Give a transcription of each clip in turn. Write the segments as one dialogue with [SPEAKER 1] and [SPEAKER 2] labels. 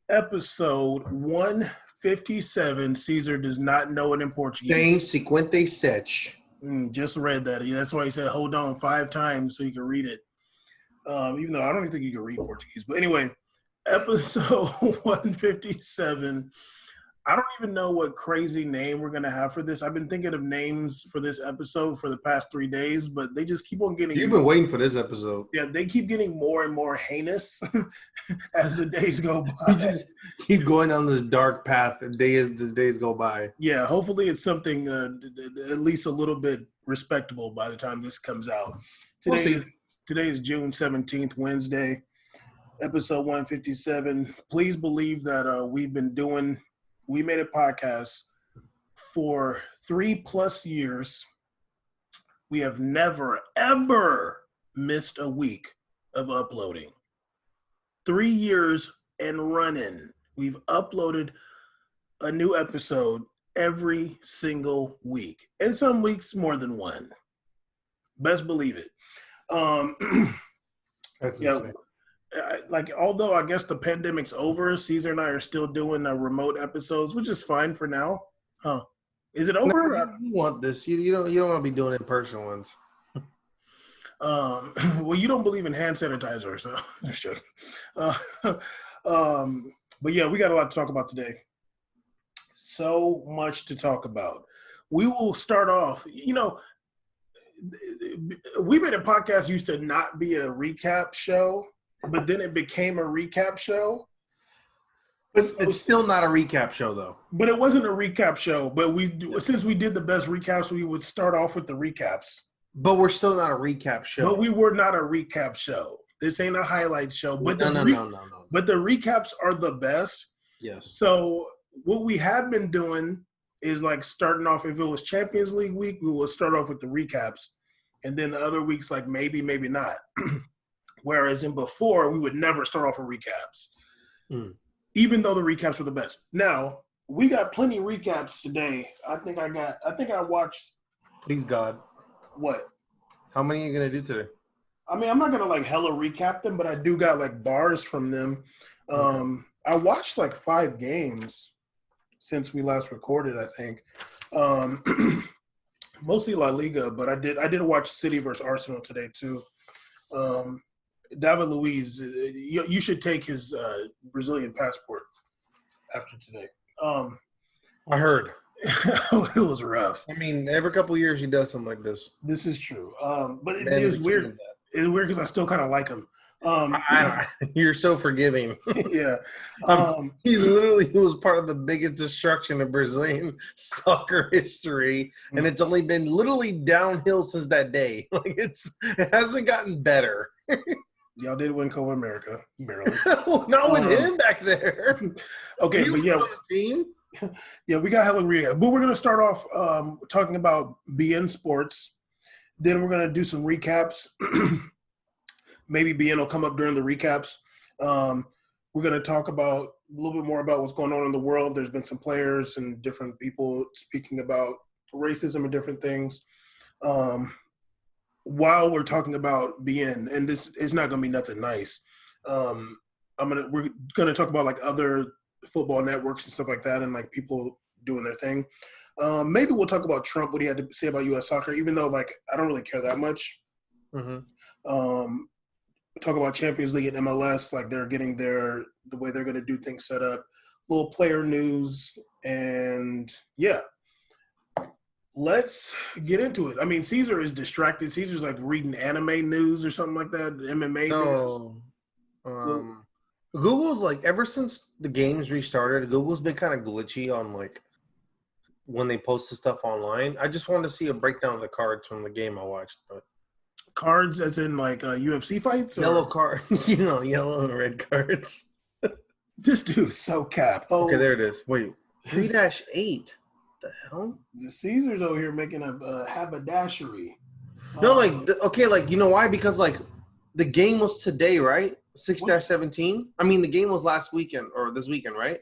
[SPEAKER 1] Episode 157. Caesar does not know it in Portuguese.
[SPEAKER 2] 157.
[SPEAKER 1] Just read that. Yeah, that's why he said hold on 5 times so you can read it. Even though I don't even think you can read Portuguese. But anyway, episode 157. I don't even know what crazy name we're going to have for this. I've been thinking of names for this episode for the past 3 days, but they just keep on getting...
[SPEAKER 2] You've been waiting for this episode.
[SPEAKER 1] Yeah, they keep getting more and more heinous as the days go by.
[SPEAKER 2] You just keep going down this dark path as days go by.
[SPEAKER 1] Yeah, hopefully it's something at least a little bit respectable by the time this comes out. Today is June 17th, Wednesday, episode 157. Please believe that we made a podcast for 3+ years. We have never, ever missed a week of uploading. 3 years and running. We've uploaded a new episode every single week. And some weeks more than one. Best believe it.
[SPEAKER 2] That's insane.
[SPEAKER 1] Although I guess the pandemic's over, Caesar and I are still doing remote episodes, which is fine for now. Huh? Is it over?
[SPEAKER 2] No, you want this? You don't want to be doing in-person ones.
[SPEAKER 1] Well, you don't believe in hand sanitizer, so I'm sure. But yeah, we got a lot to talk about today. So much to talk about. We will start off. We made a podcast used to not be a recap show. But then it became a recap show.
[SPEAKER 2] But it's still not a recap show, though.
[SPEAKER 1] But it wasn't a recap show. But since we did the best recaps, we would start off with the recaps.
[SPEAKER 2] But we're still not a recap show.
[SPEAKER 1] But we were not a recap show. This ain't a highlight show. But
[SPEAKER 2] No.
[SPEAKER 1] But the recaps are the best.
[SPEAKER 2] Yes.
[SPEAKER 1] So what we had been doing is starting off, if it was Champions League week, we would start off with the recaps. And then the other weeks, maybe not. Whereas in before, we would never start off with recaps, even though the recaps were the best. Now, we got plenty of recaps today. I think I watched.
[SPEAKER 2] Please, God.
[SPEAKER 1] What?
[SPEAKER 2] How many are you going to do today?
[SPEAKER 1] I mean, I'm not going to hella recap them, but I do got bars from them. I watched 5 games since we last recorded, I think. Mostly La Liga, but I did watch City versus Arsenal today too. David Luiz, you should take his Brazilian passport after today.
[SPEAKER 2] I heard.
[SPEAKER 1] It was rough.
[SPEAKER 2] I mean, every couple of years he does something like this.
[SPEAKER 1] This is true. But it is weird. It's weird because I still kind of like him.
[SPEAKER 2] You're so forgiving.
[SPEAKER 1] Yeah.
[SPEAKER 2] He was part of the biggest destruction of Brazilian soccer history, and it's only been literally downhill since that day. It hasn't gotten better.
[SPEAKER 1] Y'all did win Copa America, barely.
[SPEAKER 2] Not with him back there.
[SPEAKER 1] Okay, but yeah.
[SPEAKER 2] On the team?
[SPEAKER 1] Yeah, we got hella recap. But we're going to start off talking about Bein Sports. Then we're going to do some recaps. Maybe Bein will come up during the recaps. We're going to talk about a little bit more about what's going on in the world. There's been some players and different people speaking about racism and different things. While we're talking about Bein, and this is not going to be nothing nice. We're going to talk about other football networks and stuff like that, and people doing their thing. Maybe we'll talk about Trump, what he had to say about U.S. soccer, even though I don't really care that much. Mm-hmm. Talk about Champions League and MLS, they're getting the way they're going to do things set up. Little player news, and yeah. Let's get into it. I mean, Caesar is distracted. Caesar's reading anime news or something like that, MMA news.
[SPEAKER 2] Google's ever since the games restarted, Google's been kind of glitchy on when they post the stuff online. I just wanted to see a breakdown of the cards from the game I watched. But
[SPEAKER 1] cards as in UFC fights? Or?
[SPEAKER 2] Yellow card, yellow and red cards.
[SPEAKER 1] This dude's so cap. Oh,
[SPEAKER 2] okay, there it is. Wait, 3-8. The hell?
[SPEAKER 1] The Caesar's over here making a haberdashery.
[SPEAKER 2] No, you know why? Because the game was today, right? 6-17. I mean, the game was last weekend or this weekend, right?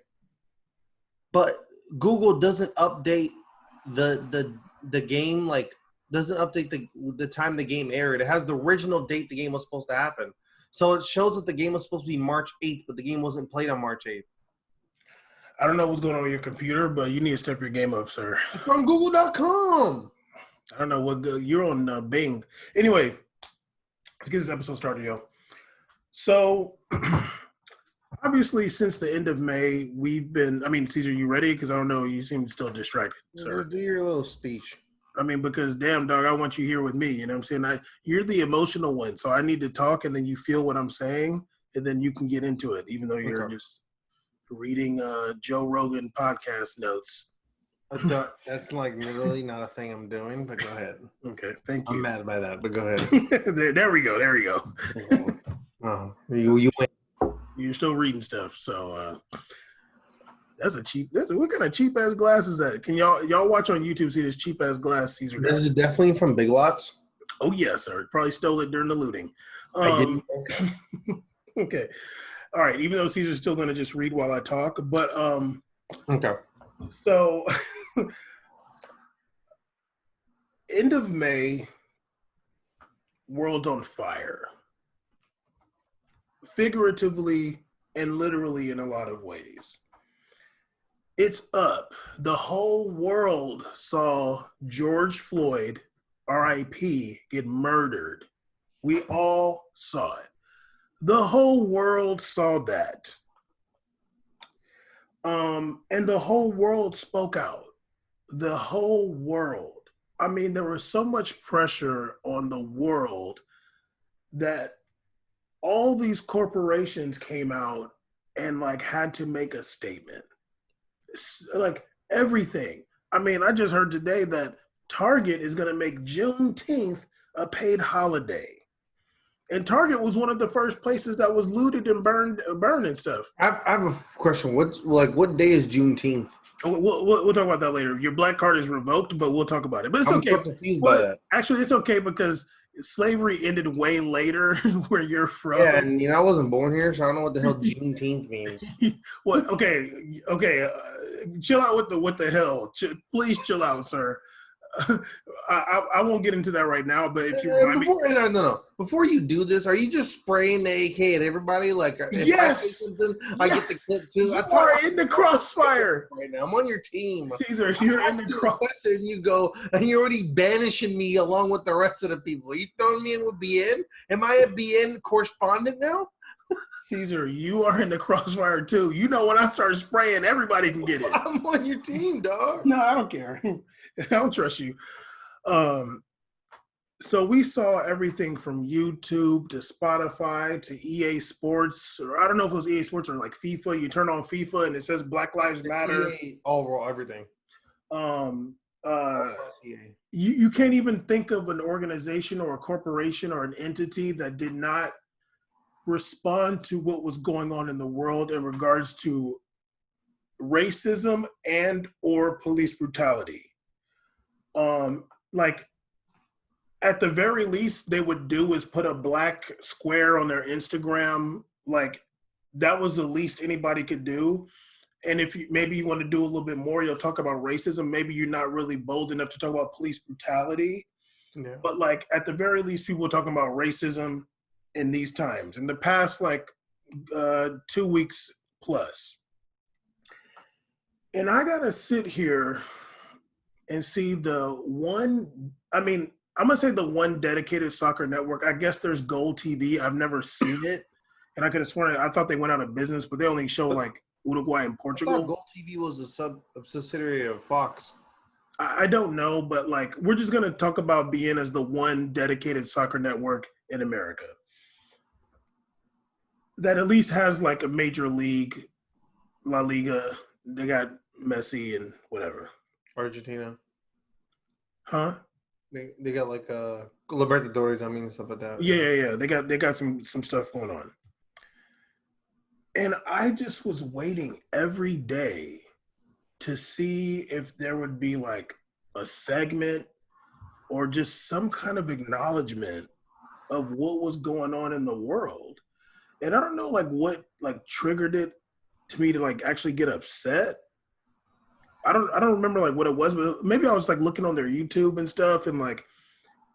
[SPEAKER 2] But Google doesn't update the game doesn't update the time the game aired. It has the original date the game was supposed to happen. So it shows that the game was supposed to be March 8th, but the game wasn't played on March 8th.
[SPEAKER 1] I don't know what's going on with your computer, but you need to step your game up, sir.
[SPEAKER 2] It's on Google.com.
[SPEAKER 1] I don't know what you're on Bein. Anyway, let's get this episode started, yo. So, obviously, since the end of May, we've been. I mean, Caesar, you ready? Because I don't know, you seem still distracted, sir.
[SPEAKER 2] Do your little speech.
[SPEAKER 1] I mean, because damn, dog, I want you here with me. You know what I'm saying? You're the emotional one, so I need to talk, and then you feel what I'm saying, and then you can get into it, even though you're just reading Joe Rogan podcast notes.
[SPEAKER 2] That's like really not a thing I'm doing, but go ahead.
[SPEAKER 1] Okay, thank you.
[SPEAKER 2] I'm mad by that, but go ahead.
[SPEAKER 1] there we go. There we go.
[SPEAKER 2] Oh, you win.
[SPEAKER 1] You're still reading stuff, so that's what kind of cheap ass glass is that? Can y'all watch on YouTube, see this cheap ass glass Caesar got?
[SPEAKER 2] This is definitely from Big Lots.
[SPEAKER 1] Oh yes, sir. Probably stole it during the looting.
[SPEAKER 2] I didn't.
[SPEAKER 1] Okay. All right, even though Caesar's still going to just read while I talk, but
[SPEAKER 2] okay.
[SPEAKER 1] So end of May, world on fire. Figuratively and literally in a lot of ways. It's up. The whole world saw George Floyd, R.I.P., get murdered. We all saw it. The whole world saw that. And the whole world spoke out. The whole world. I mean, there was so much pressure on the world that all these corporations came out and like had to make a statement. Like everything. I mean, I just heard today that Target is going to make Juneteenth a paid holiday. And Target was one of the first places that was looted and burned and stuff.
[SPEAKER 2] I have a question. What day is Juneteenth?
[SPEAKER 1] We'll talk about that later. Your black card is revoked, but we'll talk about it. But it's okay.
[SPEAKER 2] I'm confused by that.
[SPEAKER 1] Actually, it's okay because slavery ended way later where you're from.
[SPEAKER 2] Yeah, and I wasn't born here, so I don't know what the hell Juneteenth means.
[SPEAKER 1] What? Okay. Chill out with the what the hell. Please chill out, sir. I won't get into that right now, but if you remind me,
[SPEAKER 2] before you do this, are you just spraying the AK at everybody? Like, if
[SPEAKER 1] yes,
[SPEAKER 2] I say something, I get the clip too.
[SPEAKER 1] You are in the crossfire
[SPEAKER 2] right now. I'm on your team,
[SPEAKER 1] Caesar. You're in the crossfire.
[SPEAKER 2] You go, and you're already banishing me along with the rest of the people. You throwing me in with Bein? Am I a Bein correspondent now?
[SPEAKER 1] Caesar, you are in the crossfire too. You know, when I start spraying, everybody can get it.
[SPEAKER 2] I'm on your team, dog.
[SPEAKER 1] No, I don't care. I don't trust you. So we saw everything from YouTube to Spotify to EA Sports, or I don't know if it was EA Sports or like FIFA. You turn on FIFA and it says Black Lives Matter.
[SPEAKER 2] Overall, everything.
[SPEAKER 1] You can't even think of an organization or a corporation or an entity that did not respond to what was going on in the world in regards to racism and or police brutality. Like at the very least they would do is put a black square on their Instagram. Like that was the least anybody could do. And if maybe you want to do a little bit more, you'll talk about racism. Maybe you're not really bold enough to talk about police brutality. Yeah. But like at the very least, people are talking about racism in these times, in the past, like 2 weeks plus. And I got to sit here and see I'm going to say the one dedicated soccer network. I guess there's Goal TV. I've never seen it. And I could have sworn, I thought they went out of business, but they only show like Uruguay and Portugal.
[SPEAKER 2] I thought Goal TV was a subsidiary of Fox.
[SPEAKER 1] I don't know, but like, we're just going to talk about Bein as the one dedicated soccer network in America that at least has like a major league, La Liga. They got Messi and whatever.
[SPEAKER 2] Argentina.
[SPEAKER 1] Huh?
[SPEAKER 2] They got like Libertadores, stuff like that.
[SPEAKER 1] Yeah. They got some stuff going on. And I just was waiting every day to see if there would be like a segment or just some kind of acknowledgement of what was going on in the world. And I don't know like what like triggered it to me to like actually get upset. I don't remember like what it was, but maybe I was like looking on their YouTube and stuff, and like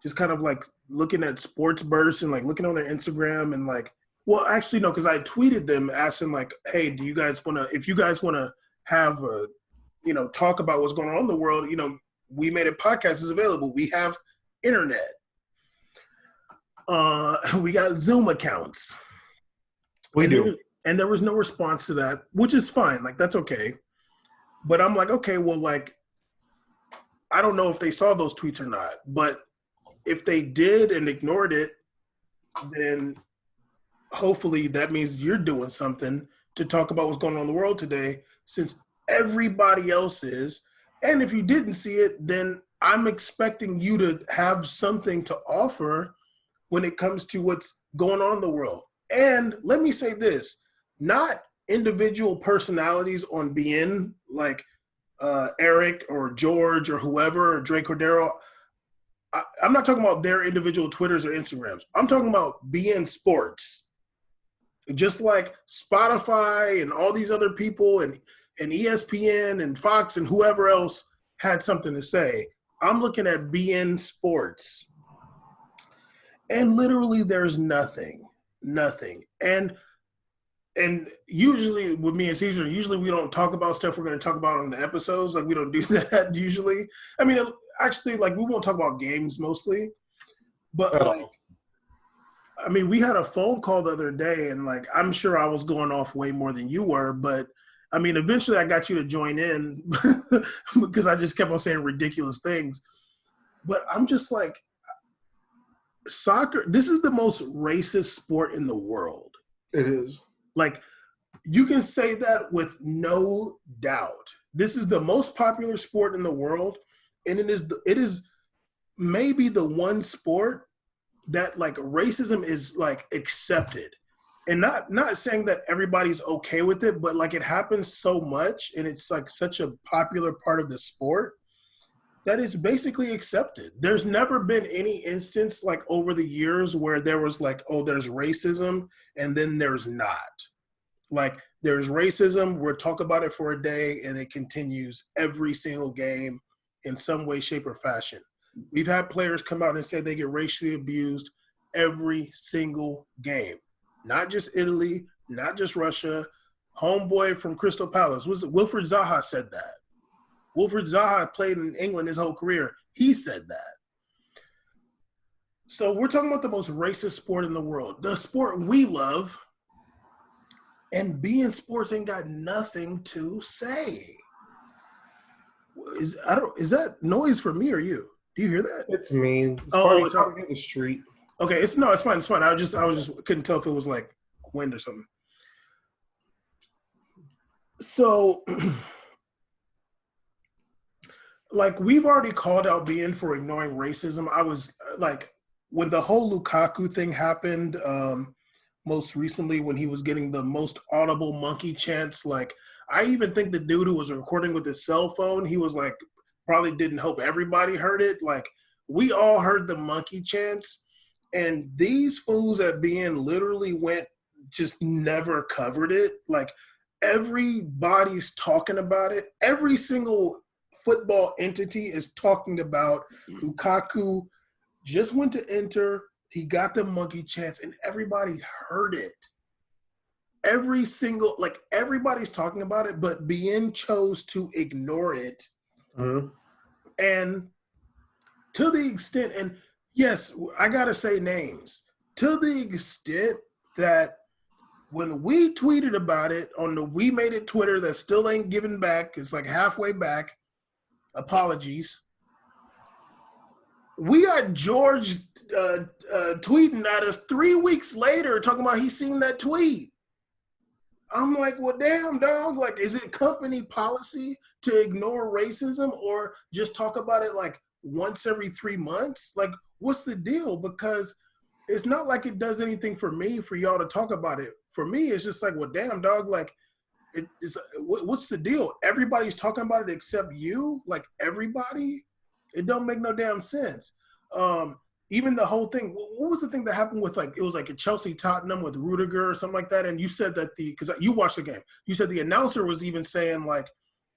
[SPEAKER 1] just kind of like looking at sports bursts and like looking on their Instagram and like, well, actually no, because I tweeted them asking like, hey, do you guys want to, if you guys want to have a, talk about what's going on in the world, we made a podcast is available. We have internet. We got Zoom accounts.
[SPEAKER 2] We do.
[SPEAKER 1] And there was no response to that, which is fine. Like, that's okay. But I'm like, okay, well, like, I don't know if they saw those tweets or not. But if they did and ignored it, then hopefully that means you're doing something to talk about what's going on in the world today, since everybody else is. And if you didn't see it, then I'm expecting you to have something to offer when it comes to what's going on in the world. And let me say this, not individual personalities on Bein, like Eric or George or whoever, or Drake Cordero. I'm not talking about their individual Twitters or Instagrams. I'm talking about Bein Sports. Just like Spotify and all these other people and ESPN and Fox and whoever else had something to say, I'm looking at Bein Sports. And literally there's nothing. And usually with me and Caesar, usually we don't talk about stuff we're going to talk about on the episodes. Like, we don't do that usually. I mean, actually, like, we won't talk about games mostly. But, like, I mean, we had a phone call the other day, and, like, I'm sure I was going off way more than you were. But, I mean, eventually I got you to join in because I just kept on saying ridiculous things. But I'm just like, soccer, this is the most racist sport in the world.
[SPEAKER 2] It is.
[SPEAKER 1] Like, you can say that with no doubt. This is the most popular sport in the world, and it is maybe the one sport that, like, racism is, like, accepted. And not saying that everybody's okay with it, but, like, it happens so much, and it's, like, such a popular part of the sport that is basically accepted. There's never been any instance, like, over the years where there was like, oh, there's racism and then there's not. Like, there's racism, we'll talk about it for a day, and it continues every single game in some way, shape, or fashion. We've had players come out and say they get racially abused every single game. Not just Italy, not just Russia. Homeboy from Crystal Palace, Wilfred Zaha said that. Wilfred Zaha played in England his whole career. He said that. So we're talking about the most racist sport in the world, the sport we love, and Bein Sports ain't got nothing to say. Is that noise for me or you? Do you hear that?
[SPEAKER 2] It's me.
[SPEAKER 1] It's
[SPEAKER 2] out in the street.
[SPEAKER 1] Okay, it's fine. It's fine. I was just couldn't tell if it was like wind or something. So. Like, we've already called out Bein for ignoring racism. I was like, when the whole Lukaku thing happened, most recently when he was getting the most audible monkey chants, like, I even think the dude who was recording with his cell phone, he was like, probably didn't hope everybody heard it. Like, we all heard the monkey chants, and these fools at Bein literally just never covered it. Like, everybody's talking about it. Every single football entity is talking about Lukaku just went to Inter, he got the monkey chance, and everybody heard it. Everybody's talking about it, but Bein chose to ignore it. Mm-hmm. And to the extent, and yes, I gotta say names, to the extent that when we tweeted about it on the We Made It Twitter that still ain't giving back, it's like halfway back, apologies. We got George tweeting at us 3 weeks later talking about he's seen that tweet. I'm like, well, damn, dog. Like, is it company policy to ignore racism or just talk about it like once every 3 months? Like, what's the deal? Because it's not like it does anything for me for y'all to talk about it. For me, it's just like, well, damn, dog. Like, what's the deal? Everybody's talking about it except you? Like, everybody? It don't make no damn sense. Even the whole thing, what was the thing that happened with, like, it was like a Chelsea Tottenham with Rudiger or something like that, and you said that because you watched the game, you said the announcer was even saying, like,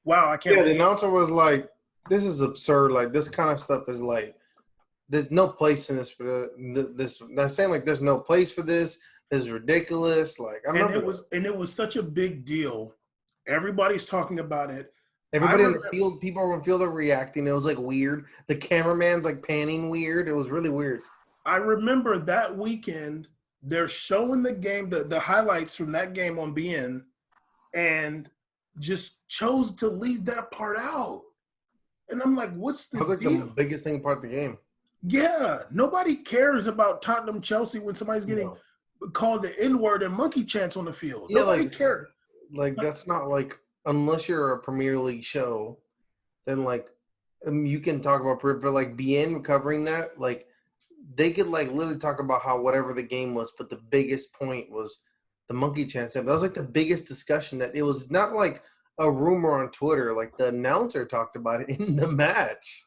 [SPEAKER 1] wow, I can't.
[SPEAKER 2] Yeah, the announcer was like, this is absurd. Like, this kind of stuff is like, there's no place in this for this. They're saying like there's no place for this. This is ridiculous. Like
[SPEAKER 1] it was such a big deal. Everybody's talking about it.
[SPEAKER 2] Everybody on the field, people on the field are reacting. It was like weird. The cameraman's like panning weird. It was really weird.
[SPEAKER 1] I remember that weekend they're showing the game, the highlights from that game on Bein, and just chose to leave that part out. And I'm like, what's the deal?
[SPEAKER 2] That was like the biggest thing about the game.
[SPEAKER 1] Yeah, nobody cares about Tottenham Chelsea when somebody's getting called the N-word and monkey chants on the field.
[SPEAKER 2] Yeah,
[SPEAKER 1] nobody cares.
[SPEAKER 2] Like that's not like, unless you're a Premier League show, then like you can talk about, but like Bein covering that, like they could like literally talk about how whatever the game was, but the biggest point was the monkey chants. That was like the biggest discussion. That it was not like a rumor on Twitter. Like the announcer talked about it in the match.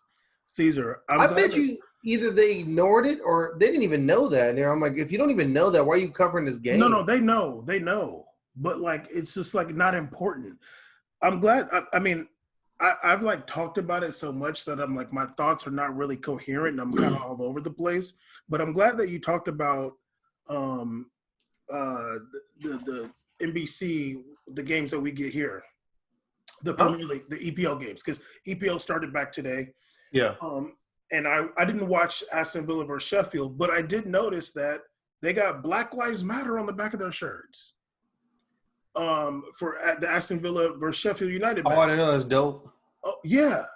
[SPEAKER 1] Caesar,
[SPEAKER 2] I bet you either they ignored it or they didn't even know that. And I'm like, if you don't even know that, why are you covering this game?
[SPEAKER 1] No, they know, but like it's just like not important. I'm glad. I've like talked about it so much that I'm like my thoughts are not really coherent and I'm kind of all over the place. But I'm glad that you talked about the NBC, the games that we get here, the Premier League, the EPL games, because EPL started back today.
[SPEAKER 2] Yeah.
[SPEAKER 1] And I didn't watch Aston Villa versus Sheffield, but I did notice that they got Black Lives Matter on the back of their shirts. For the Aston Villa versus Sheffield United match.
[SPEAKER 2] Oh, I didn't know that's dope.
[SPEAKER 1] Oh, yeah.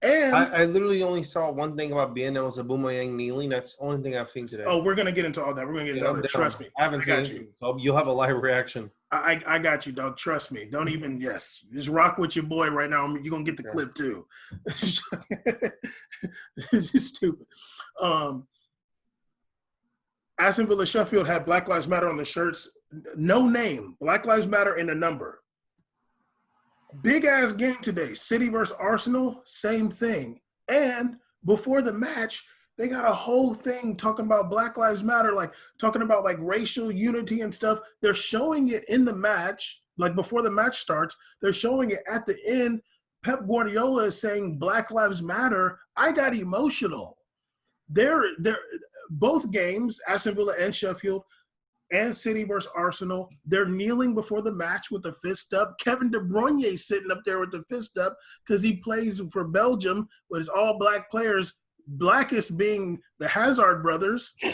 [SPEAKER 1] And
[SPEAKER 2] I literally only saw one thing about Bein. That was a Boomerang kneeling. That's the only thing I've seen today.
[SPEAKER 1] Oh, we're going to get into all that. We're going to get into all that. Trust me.
[SPEAKER 2] I haven't seen it. So you'll have a live reaction.
[SPEAKER 1] I got you, dog. Trust me. Don't even, just rock with your boy right now. You're going to get the clip, too. It's just stupid. Aston Villa Sheffield had Black Lives Matter on the shirts. No name. Black Lives Matter and a number. Big ass game today. City versus Arsenal, same thing. And before the match, they got a whole thing talking about Black Lives Matter, like talking about like racial unity and stuff. They're showing it in the match, like before the match starts. They're showing it at the end. Pep Guardiola is saying Black Lives Matter. I got emotional. They're both games, Aston Villa and Sheffield, and City versus Arsenal, they're kneeling before the match with the fist up. Kevin De Bruyne sitting up there with the fist up because he plays for Belgium, but it's all black players, blackest being the Hazard brothers. And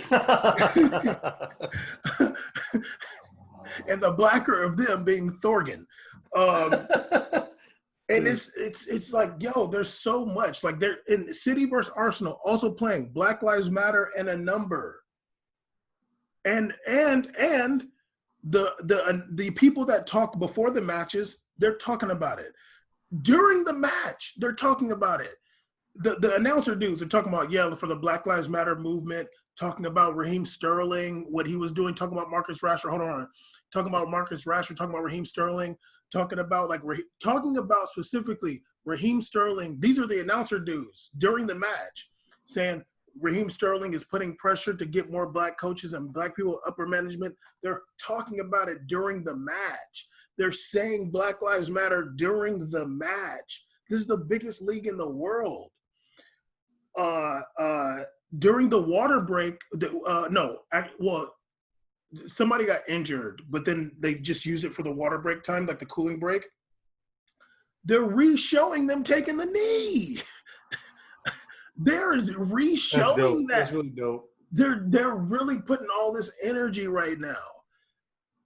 [SPEAKER 1] the blacker of them being Thorgan. And it's like, yo, there's so much. Like they're in City versus Arsenal also playing Black Lives Matter and a number. And the people that talk before the matches, they're talking about it. During the match, they're talking about it. The announcer dudes are talking about, for the Black Lives Matter movement, talking about Raheem Sterling, what he was doing, talking about Marcus Rashford. Hold on. Talking about Marcus Rashford, talking about Raheem Sterling, talking about specifically Raheem Sterling. These are the announcer dudes during the match saying, Raheem Sterling is putting pressure to get more black coaches and black people upper management. They're talking about it during the match. They're saying Black Lives Matter during the match. This is the biggest league in the world. During the water break, somebody got injured, but then they just use it for the water break time, like the cooling break. They're re-showing them taking the knee. They're re-showing that.
[SPEAKER 2] That's really dope.
[SPEAKER 1] They're really putting all this energy right now.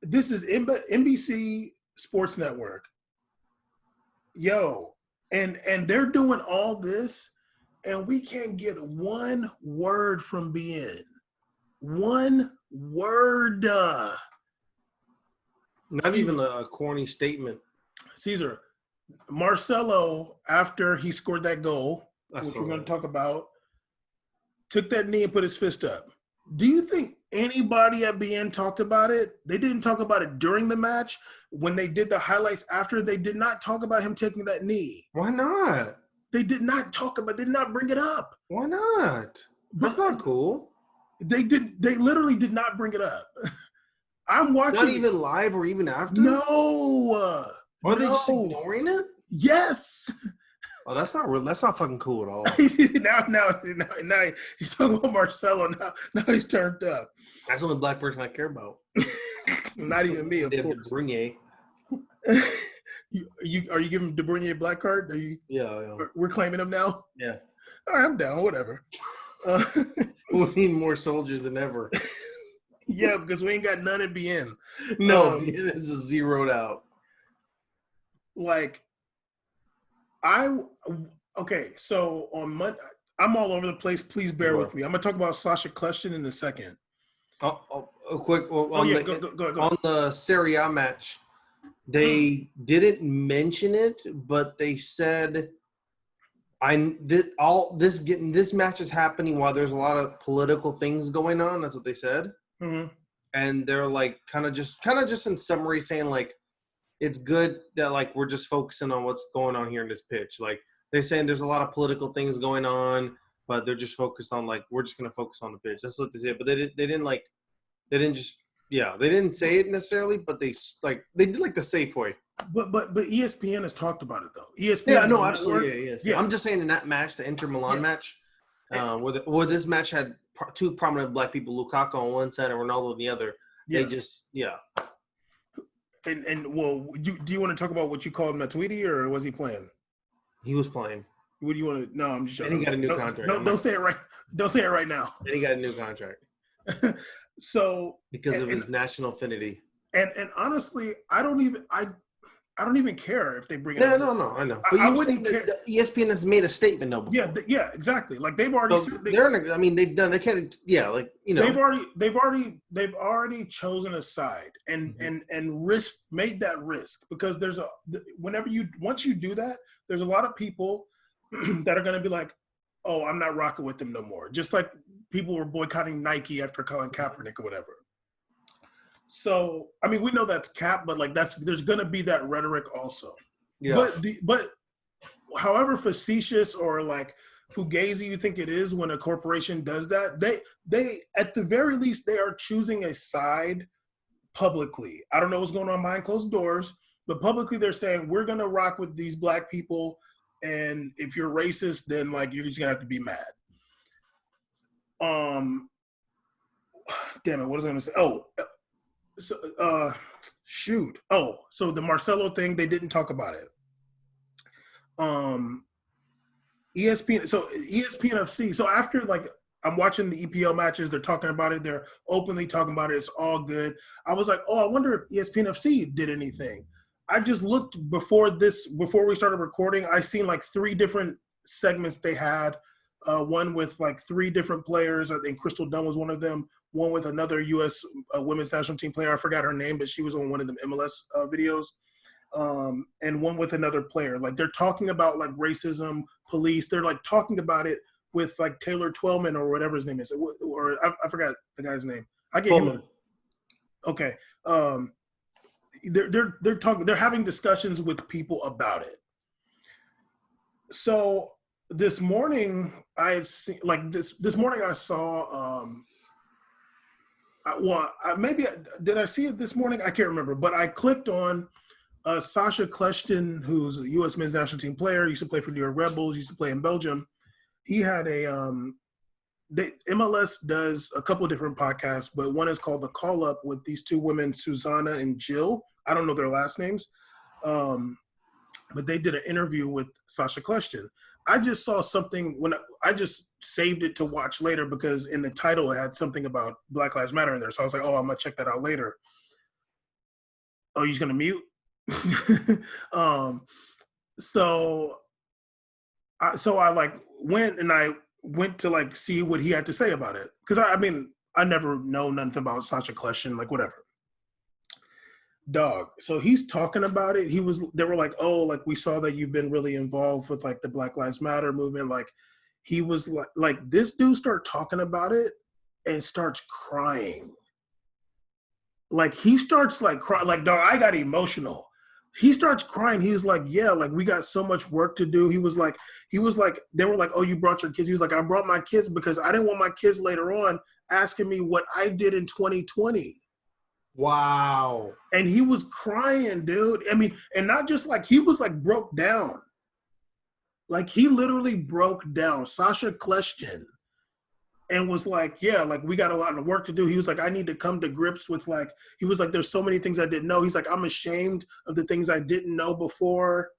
[SPEAKER 1] This is NBC Sports Network. Yo, and they're doing all this, and we can't get one word from Bein. One word.
[SPEAKER 2] Not even a corny statement.
[SPEAKER 1] Caesar, Marcelo, after he scored that goal, which we're going to talk about, took that knee and put his fist up. Do you think anybody at Bein talked about it? They didn't talk about it during the match. When they did the highlights after, they did not talk about him taking that knee.
[SPEAKER 2] Why not?
[SPEAKER 1] They did not did not bring it up.
[SPEAKER 2] Why not? That's not cool.
[SPEAKER 1] They literally did not bring it up. I'm watching.
[SPEAKER 2] Not even live or even after?
[SPEAKER 1] No.
[SPEAKER 2] Are they just ignoring it?
[SPEAKER 1] Yes.
[SPEAKER 2] Oh, that's not real. That's not fucking cool at all.
[SPEAKER 1] now he's talking about Marcelo. Now he's turned up.
[SPEAKER 2] That's the only black person I care about.
[SPEAKER 1] Not even me, of
[SPEAKER 2] De
[SPEAKER 1] course.
[SPEAKER 2] Bruyne.
[SPEAKER 1] Are you giving De Bruyne a black card?
[SPEAKER 2] Yeah.
[SPEAKER 1] We're claiming him now?
[SPEAKER 2] Yeah.
[SPEAKER 1] All right, I'm down. Whatever.
[SPEAKER 2] We need more soldiers than ever.
[SPEAKER 1] Yeah, because we ain't got none in Bein.
[SPEAKER 2] No, Bein is zeroed out.
[SPEAKER 1] Like, okay, so on Monday, I'm all over the place. Please bear with me. I'm going to talk about Sasha Kleshtin in a second.
[SPEAKER 2] Quick.
[SPEAKER 1] Go ahead.
[SPEAKER 2] On the Serie A match, they didn't mention it, but they said this match is happening while there's a lot of political things going on. That's what they said.
[SPEAKER 1] Mm-hmm.
[SPEAKER 2] And they're like kind of just in summary saying like it's good that like we're just focusing on what's going on here in this pitch. Like they're saying there's a lot of political things going on, but they're just focused on like we're just gonna focus on the pitch. That's what they said. But they didn't say it necessarily, but they did like the safe way.
[SPEAKER 1] But ESPN has talked about it though. ESPN.
[SPEAKER 2] Yeah, no, absolutely. Yeah. I'm just saying in that match, the Inter Milan match, where this match had two prominent black people, Lukaku on one side and Ronaldo on the other. They just
[SPEAKER 1] And well, do you want to talk about what you called Matuidi, or was he playing?
[SPEAKER 2] He was playing.
[SPEAKER 1] What do you want to? No, I'm just.
[SPEAKER 2] And he got a new contract.
[SPEAKER 1] Don't say it right. Don't say it right now.
[SPEAKER 2] And he got a new contract.
[SPEAKER 1] So
[SPEAKER 2] because of his national affinity.
[SPEAKER 1] And honestly, I don't even care if they bring it up.
[SPEAKER 2] No, I know. But I wouldn't care. ESPN has made a statement though.
[SPEAKER 1] Before. Yeah, exactly. Like they've already said
[SPEAKER 2] they've done. They can't. Yeah, like you know.
[SPEAKER 1] They've already chosen a side and made that risk because once you do that, there's a lot of people that are going to be like, oh, I'm not rocking with them no more. Just like people were boycotting Nike after Colin Kaepernick or whatever. So, I mean, we know that's cap, but like there's going to be that rhetoric also. Yeah. But however facetious or like fugazi you think it is when a corporation does that, they at the very least they are choosing a side publicly. I don't know what's going on behind closed doors, but publicly they're saying we're going to rock with these black people, and if you're racist, then like you're just going to have to be mad. Damn it, what was I going to say? So the Marcelo thing, they didn't talk about it. ESPN FC. So after like I'm watching the EPL matches, they're talking about it. They're openly talking about it. It's all good. I was like, I wonder if ESPN FC did anything. I just looked before we started recording. I seen like 3 different segments they had. One with like 3 different players. I think Crystal Dunn was one of them. One with another U.S. Women's national team player. I forgot her name, but she was on one of them MLS videos. And one with another player. Like they're talking about like racism, police. They're like talking about it with like Taylor Twellman or whatever his name is. Or I forgot the guy's name. I get him. Okay. They're talking. They're having discussions with people about it. So this morning I see like this morning I saw. Did I see it this morning? I can't remember, but I clicked on Sasha Kleshtin, who's a U.S. men's national team player, used to play for New York Red Bulls, used to play in Belgium. He had MLS does a couple of different podcasts, but one is called The Call Up with these 2 women, Susanna and Jill. I don't know their last names, but they did an interview with Sasha Kleshtin. I just saw something when I just saved it to watch later because in the title it had something about Black Lives Matter in there. So I was like, I'm going to check that out later. Oh, you're going to mute? So I like went to like see what he had to say about it. Cause I never know nothing about Sasha Kleshtin, like whatever. Dog. So he's talking about it. They were like, oh, like we saw that you've been really involved with like the Black Lives Matter movement. Like he was like this dude started talking about it and starts crying. Like he starts like crying, like dog, I got emotional. He starts crying. He was like, yeah, like we got so much work to do. He was like, they were like, oh, you brought your kids. He was like, I brought my kids because I didn't want my kids later on asking me what I did in 2020.
[SPEAKER 2] Wow.
[SPEAKER 1] And he was crying, dude. I mean, and not just like, he was like broke down. Like, he literally broke down Sasha Kleshkin and was like, yeah, like, we got a lot of work to do. He was like, I need to come to grips with, like, he was like, there's so many things I didn't know. He's like, I'm ashamed of the things I didn't know before.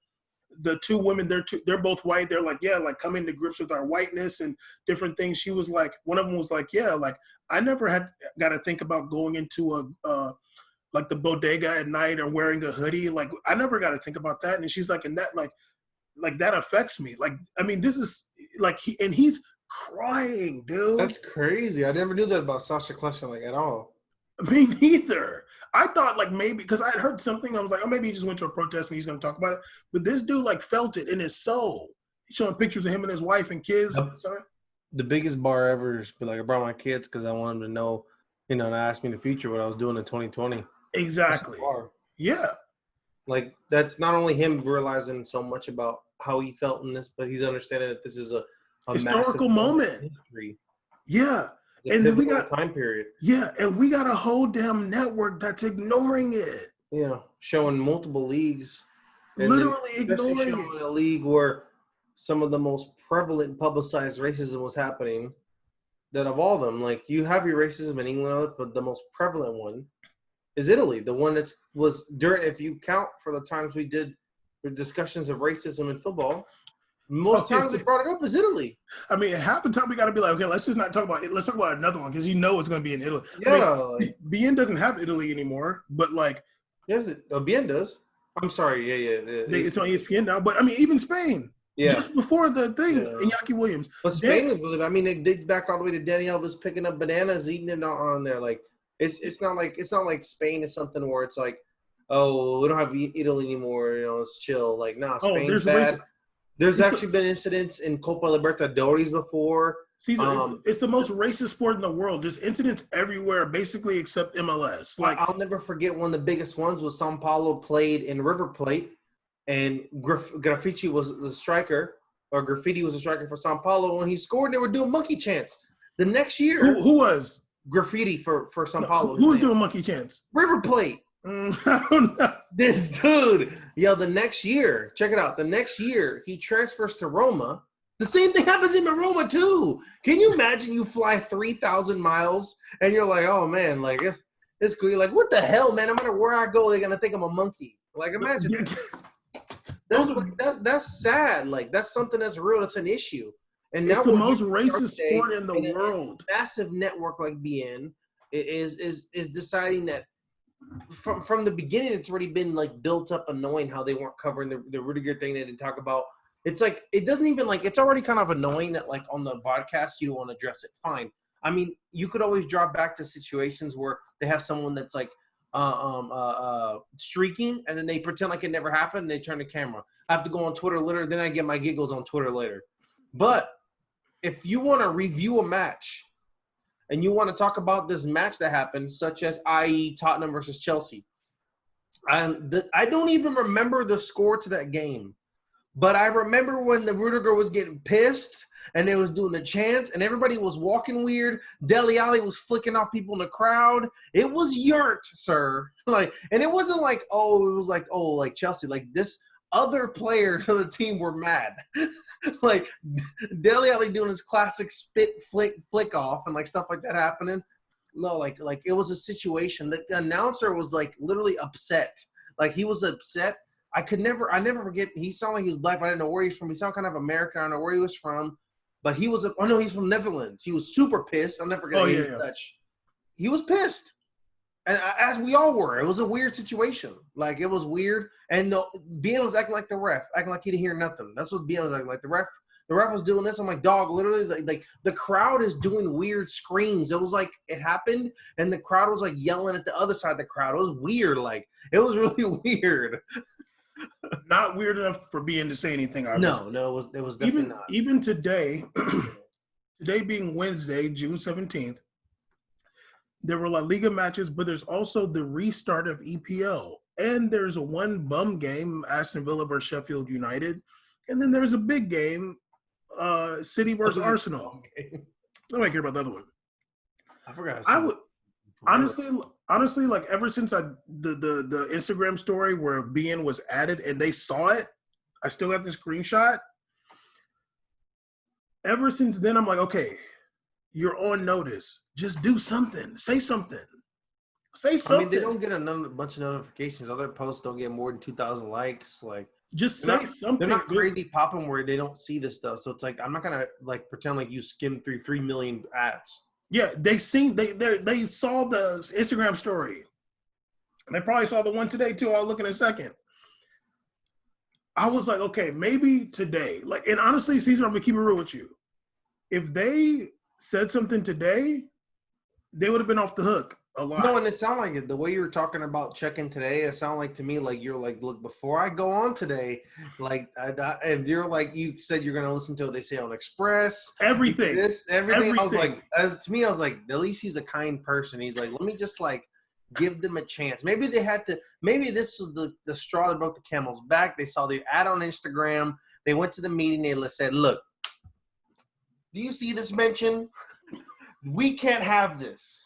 [SPEAKER 1] The two women, they're both white. They're like, yeah, like, coming to grips with our whiteness and different things. She was like, one of them was like, yeah, like, I never had got to think about going into like the bodega at night or wearing a hoodie. Like, I never got to think about that. And she's like, and that, like that affects me. Like, I mean, this is like, he's crying, dude.
[SPEAKER 2] That's crazy. I never knew that about Sasha Kleshkin, like, at all.
[SPEAKER 1] Me neither. I thought, like, maybe because I had heard something, I was like, oh, maybe he just went to a protest and he's going to talk about it. But this dude, like, felt it in his soul. He's showing pictures of him and his wife and kids.
[SPEAKER 2] The biggest bar ever is, like, I brought my kids because I wanted them to know, and ask me in the future what I was doing in 2020.
[SPEAKER 1] Exactly. Yeah.
[SPEAKER 2] Like, that's not only him realizing so much about how he felt in this, but he's understanding that this is a
[SPEAKER 1] historical moment.
[SPEAKER 2] History.
[SPEAKER 1] Yeah.
[SPEAKER 2] And then we got time period.
[SPEAKER 1] Yeah, and we got a whole damn network that's ignoring it.
[SPEAKER 2] Yeah, showing multiple leagues.
[SPEAKER 1] Literally ignoring it.
[SPEAKER 2] A league where some of the most prevalent publicized racism was happening. That of all of them, like, you have your racism in England, but the most prevalent one is Italy. The one that was during, if you count for the times we did the discussions of racism in football, most times we brought it up is Italy.
[SPEAKER 1] I mean, half the time we got to be like, okay, let's just not talk about it. Let's talk about another one because it's going to be in Italy.
[SPEAKER 2] Yeah.
[SPEAKER 1] I mean, Bein doesn't have Italy anymore, but like.
[SPEAKER 2] Yes, Bein does. I'm sorry. Yeah.
[SPEAKER 1] It's on ESPN now, but I mean, even Spain.
[SPEAKER 2] Yeah.
[SPEAKER 1] Just before the thing, Iñaki Williams.
[SPEAKER 2] But Spain was really, I mean, they dig back all the way to Danny Elvis picking up bananas, eating it on there. Like, it's not like Spain is something where it's like, oh, we don't have Italy anymore. It's chill. Like, nah, Spain's bad. There's actually been incidents in Copa Libertadores before.
[SPEAKER 1] Caesar, it's the most racist sport in the world. There's incidents everywhere, basically, except MLS. Like,
[SPEAKER 2] I'll never forget one of the biggest ones was Sao Paulo played in River Plate, and Graffiti was the striker for Sao Paulo. When he scored, they were doing monkey chants. The next year,
[SPEAKER 1] who was
[SPEAKER 2] Graffiti for Sao Paulo?
[SPEAKER 1] Who was doing monkey chants?
[SPEAKER 2] River Plate.
[SPEAKER 1] I don't know.
[SPEAKER 2] This dude, the next year, check it out. The next year, he transfers to Roma. The same thing happens in Roma too. Can you imagine you fly 3,000 miles and you're like, oh man, like it's cool. You're like, what the hell, man? No matter where I go, they're gonna think I'm a monkey. Like, imagine. That's sad. Like, that's something that's real. That's an issue. And now
[SPEAKER 1] it's the most racist sport in the world.
[SPEAKER 2] A massive network like Bein is deciding that. From the beginning, it's already been like built up annoying how they weren't covering the Rudiger thing they didn't talk about. It's like, it doesn't even like, it's already kind of annoying that like on the podcast you don't want to address it. Fine. I mean, you could always drop back to situations where they have someone that's like streaking and then they pretend like it never happened and they turn the camera. I have to go on Twitter later, then I get my giggles on Twitter later. But if you want to review a match and you want to talk about this match that happened, such as, i.e., Tottenham versus Chelsea. I don't even remember the score to that game. But I remember when the Rudiger was getting pissed and they was doing the chants and everybody was walking weird. Dele Alli was flicking off people in the crowd. It was yurt, sir. Like, and it wasn't like, like Chelsea. Like, this other players of the team were mad. Like, Dele Alli doing his classic spit flick off and like stuff like that happening. No, like it was a situation. The announcer was like literally upset. Like, he was upset. I never forget. He sounded like he was black, but I didn't know where he's from. He sounded kind of American. I don't know where he was from. But he was he's from Netherlands. He was super pissed. I'll never forget Dutch. He was pissed. And as we all were, it was a weird situation. Like, it was weird. And Bein was acting like the ref, acting like he didn't hear nothing. That's what Bein was acting like. The ref was doing this. I'm like, dog, literally, like the crowd is doing weird screams. It was like it happened, and the crowd was like yelling at the other side of the crowd. It was weird. Like, it was really weird.
[SPEAKER 1] Not weird enough for Bein to say anything. Obviously.
[SPEAKER 2] No, it was definitely not.
[SPEAKER 1] Even today, today being Wednesday, June 17th, there were La Liga matches, but there's also the restart of EPL. And there's a one bum game, Aston Villa versus Sheffield United. And then there's a big game, City versus Arsenal. Nobody care about the other one.
[SPEAKER 2] I forgot.
[SPEAKER 1] I would honestly, like, ever since the Instagram story where Bein was added and they saw it, I still got the screenshot. ever since then, I'm like, okay, you're on notice. Just do something. Say something. Say
[SPEAKER 2] I mean, they
[SPEAKER 1] something.
[SPEAKER 2] don't get a bunch of notifications. Other posts don't get more than 2,000 likes. Like,
[SPEAKER 1] Just
[SPEAKER 2] they're
[SPEAKER 1] say
[SPEAKER 2] not,
[SPEAKER 1] something.
[SPEAKER 2] they're not crazy popping where they don't see this stuff. So it's like, I'm not gonna like pretend like you skimmed through 3 million ads.
[SPEAKER 1] Yeah, they saw the Instagram story. They probably saw the one today too. I'll look in a second. I was like, okay, maybe today. Like, and honestly, Caesar, I'm gonna keep it real with you. If they said something today, they would have been off the hook a lot.
[SPEAKER 2] No, and it sounded like it. The way you were talking about checking today, it sounded like to me like you're like, look, before I go on today, like, if you're like, you said you're gonna listen to what they say on Express,
[SPEAKER 1] Everything.
[SPEAKER 2] everything. I was like, I was like, at least he's a kind person. He's like, let me just like give them a chance. Maybe they had to. Maybe this was the straw that broke the camel's back. They saw the ad on Instagram. They went to the meeting. They said, look, do you see this mention? We can't have this.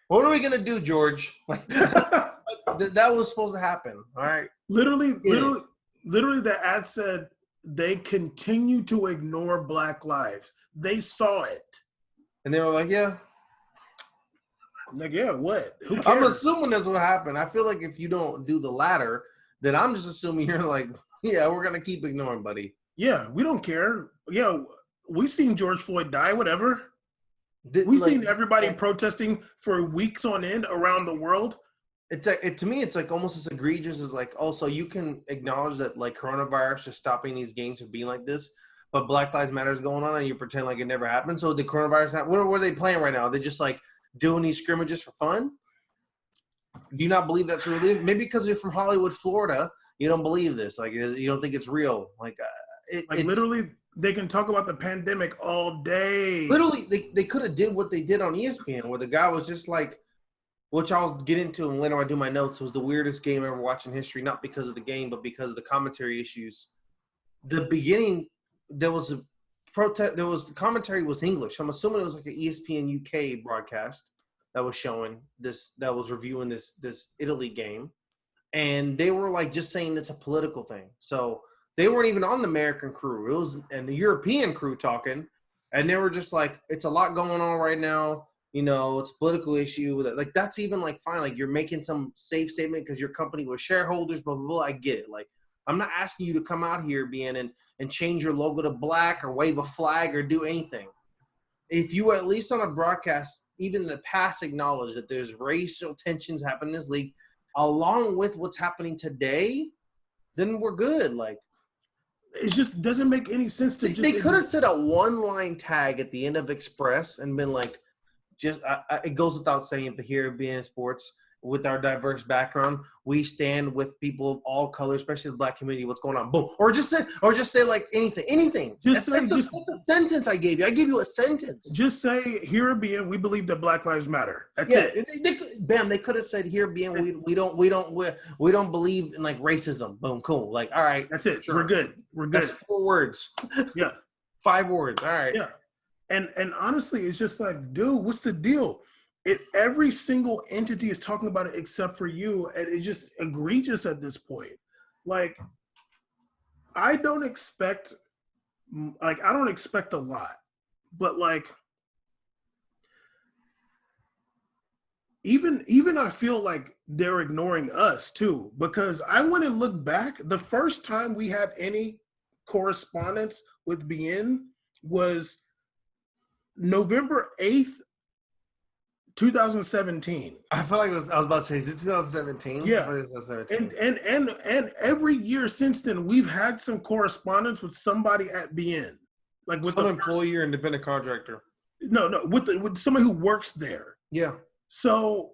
[SPEAKER 2] What are we gonna do, George? That was supposed to happen. All right.
[SPEAKER 1] Literally, the ad said they continue to ignore Black lives. They saw it,
[SPEAKER 2] and they were like, "Yeah."
[SPEAKER 1] Like, yeah, what? Who cares?
[SPEAKER 2] I'm assuming that's what happened. I feel like if you don't do the latter, then I'm just assuming you're like, "Yeah, we're gonna keep ignoring, buddy."
[SPEAKER 1] Yeah, we don't care. Yeah, we seen George Floyd die. Whatever. We've seen everybody protesting for weeks on end around the world.
[SPEAKER 2] It's like, to me, it's like almost as egregious as like, oh, so you can acknowledge that like coronavirus is stopping these games from being like this, but Black Lives Matter is going on and you pretend like it never happened. So the coronavirus, what are they playing right now? Are they just like doing these scrimmages for fun? Do you not believe that's real? Maybe because you're from Hollywood, Florida, you don't believe this. Like, you don't think it's real. Like,
[SPEAKER 1] it's literally. They can talk about the pandemic all day.
[SPEAKER 2] Literally, they could have did what they did on ESPN, where the guy was just like, which I'll get into and later I do my notes. It was the weirdest game I ever watched in history, not because of the game, but because of the commentary issues. The beginning, there was a protest. The commentary was English. I'm assuming it was like an ESPN UK broadcast that was showing this, that was reviewing this Italy game, and they were like just saying it's a political thing. So they weren't even on the American crew. It was the European crew talking, and they were just like, it's a lot going on right now. You know, it's a political issue. Like, that's even like fine. Like, you're making some safe statement because your company was shareholders, blah, blah, blah. I get it. Like, I'm not asking you to come out here, Bein, and change your logo to black or wave a flag or do anything. If you at least on a broadcast, even in the past, acknowledge that there's racial tensions happening in this league, along with what's happening today, then we're good. Like,
[SPEAKER 1] it just doesn't make any sense to just.
[SPEAKER 2] They could have said a one-line tag at the end of Express and been like, just it goes without saying, but here at Bein Sports, with our diverse background, we stand with people of all colors, especially the Black community. What's going on? Boom. Or just say like anything. That's a sentence I gave you. I gave you a sentence.
[SPEAKER 1] Just say, here at Bein, we believe that Black Lives Matter. That's it.
[SPEAKER 2] They could have said, here, Bein, we don't believe in like racism. Boom, cool. Like, all right,
[SPEAKER 1] that's it. Sure. We're good.
[SPEAKER 2] That's 4 words.
[SPEAKER 1] Yeah.
[SPEAKER 2] 5 words. All right.
[SPEAKER 1] Yeah. And honestly, it's just like, dude, what's the deal? Every single entity is talking about it except for you, and it's just egregious at this point. Like, I don't expect a lot, but like, even I feel like they're ignoring us too, because I went and looked back. The first time we had any correspondence with Bein was November 8th, 2017.
[SPEAKER 2] I feel like I was about to say, is it 2017?
[SPEAKER 1] Yeah.
[SPEAKER 2] 2017.
[SPEAKER 1] And every year since then, we've had some correspondence with somebody at Bein, like with
[SPEAKER 2] some employee or independent contractor.
[SPEAKER 1] No, with somebody who works there.
[SPEAKER 2] Yeah.
[SPEAKER 1] So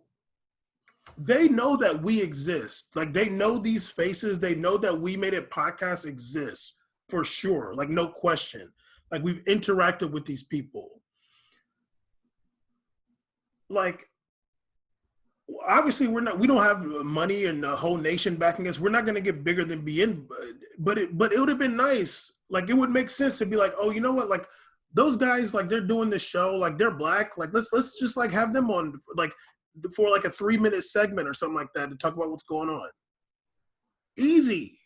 [SPEAKER 1] they know that we exist. Like, they know these faces. They know that We Made It podcast exists for sure. Like, no question. Like, we've interacted with these people. Like, obviously we don't have money and the whole nation backing us. We're not going to get bigger than Bein, but it would have been nice. Like, it would make sense to be like, oh, you know what? Like, those guys, like, they're doing this show, like, they're Black. Like, let's just like have them on, like, for like a 3-minute segment or something like that to talk about what's going on. Easy,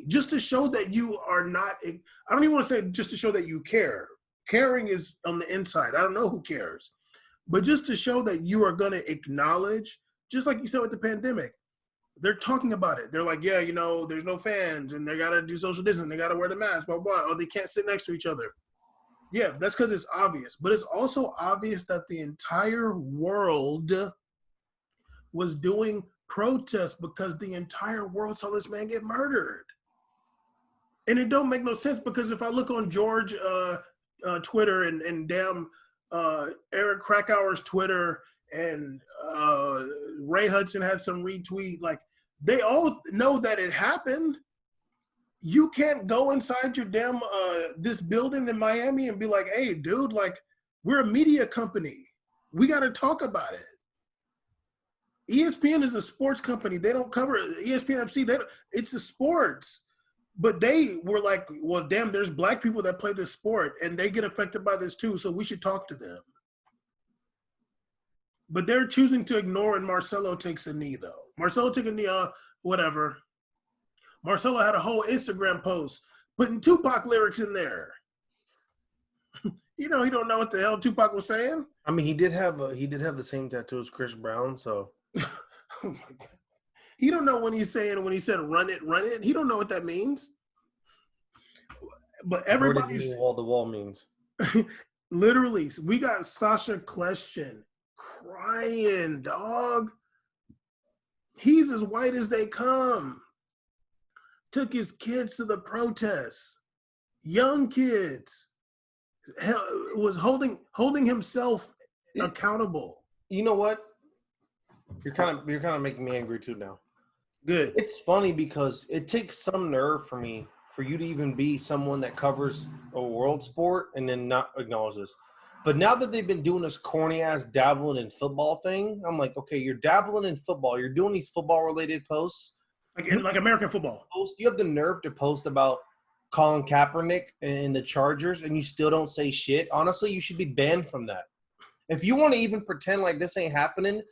[SPEAKER 1] just to show that you are not. I don't even want to say just to show that you care, Caring is on the inside. I don't know who cares. But just to show that you are going to acknowledge, just like you said with the pandemic, they're talking about it. They're like, yeah, there's no fans and they got to do social distancing. They got to wear the mask, blah, blah. Oh, they can't sit next to each other. Yeah, that's because it's obvious. But it's also obvious that the entire world was doing protests because the entire world saw this man get murdered. And it don't make no sense because if I look on George Twitter and damn Eric Krakauer's Twitter and Ray Hudson had some retweet, like they all know that it happened. You can't go inside your damn this building in Miami and be like, hey, dude, like we're a media company. We got to talk about it. ESPN is a sports company. They don't cover ESPN FC. It's the sports. But they were like, well, damn, there's black people that play this sport and they get affected by this too, so we should talk to them. But they're choosing to ignore, and Marcelo takes a knee, though. Marcelo took a knee, whatever. Marcelo had a whole Instagram post putting Tupac lyrics in there. He don't know what the hell Tupac was saying.
[SPEAKER 2] I mean, he did have the same tattoo as Chris Brown, so.
[SPEAKER 1] Oh my God. He don't know when he said run it. He don't know what that means. But everybody's
[SPEAKER 2] wall to wall means.
[SPEAKER 1] Literally, we got Sasha Kleshchin crying, dog. He's as white as they come. Took his kids to the protests. Young kids. Was holding himself accountable.
[SPEAKER 2] You know what? You're kind of making me angry too now.
[SPEAKER 1] Good.
[SPEAKER 2] It's funny because it takes some nerve for you to even be someone that covers a world sport and then not acknowledge this. But now that they've been doing this corny ass dabbling in football thing, I'm like, okay, you're dabbling in football. You're doing these football related posts.
[SPEAKER 1] Like American football.
[SPEAKER 2] You have the nerve to post about Colin Kaepernick and the Chargers and you still don't say shit. Honestly, you should be banned from that. If you want to even pretend like this ain't happening,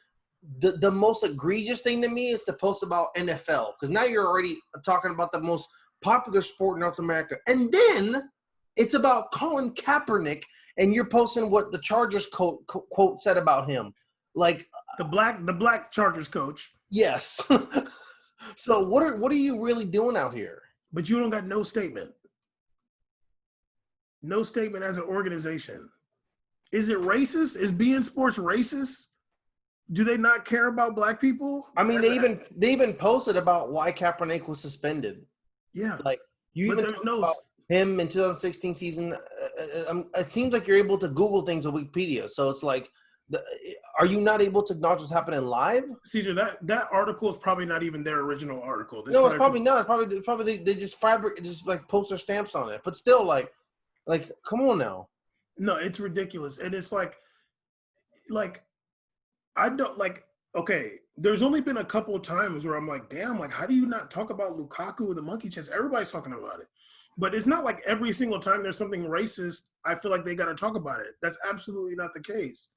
[SPEAKER 2] the most egregious thing to me is to post about NFL because now you're already talking about the most popular sport in North America. And then it's about Colin Kaepernick and you're posting what the Chargers quote said about him. Like
[SPEAKER 1] the black Chargers coach.
[SPEAKER 2] Yes. So what are you really doing out here?
[SPEAKER 1] But you don't got no statement. No statement as an organization. Is it racist? Is Bein Sports racist? Do they not care about black people?
[SPEAKER 2] I mean, they even posted about why Kaepernick was suspended.
[SPEAKER 1] Yeah,
[SPEAKER 2] like you even talked about him in 2016 season. It seems like you're able to Google things on Wikipedia, so it's like, are you not able to acknowledge what's happening live?
[SPEAKER 1] Caesar, that article is probably not even their original article.
[SPEAKER 2] No, it's probably not. Probably they just like post their stamps on it. But still, like, come on now.
[SPEAKER 1] No, it's ridiculous, and it's like. I don't like, okay, there's only been a couple of times where I'm like, damn, like, how do you not talk about Lukaku with the monkey chest? Everybody's talking about it. But it's not like every single time there's something racist, I feel like they got to talk about it. That's absolutely not the case.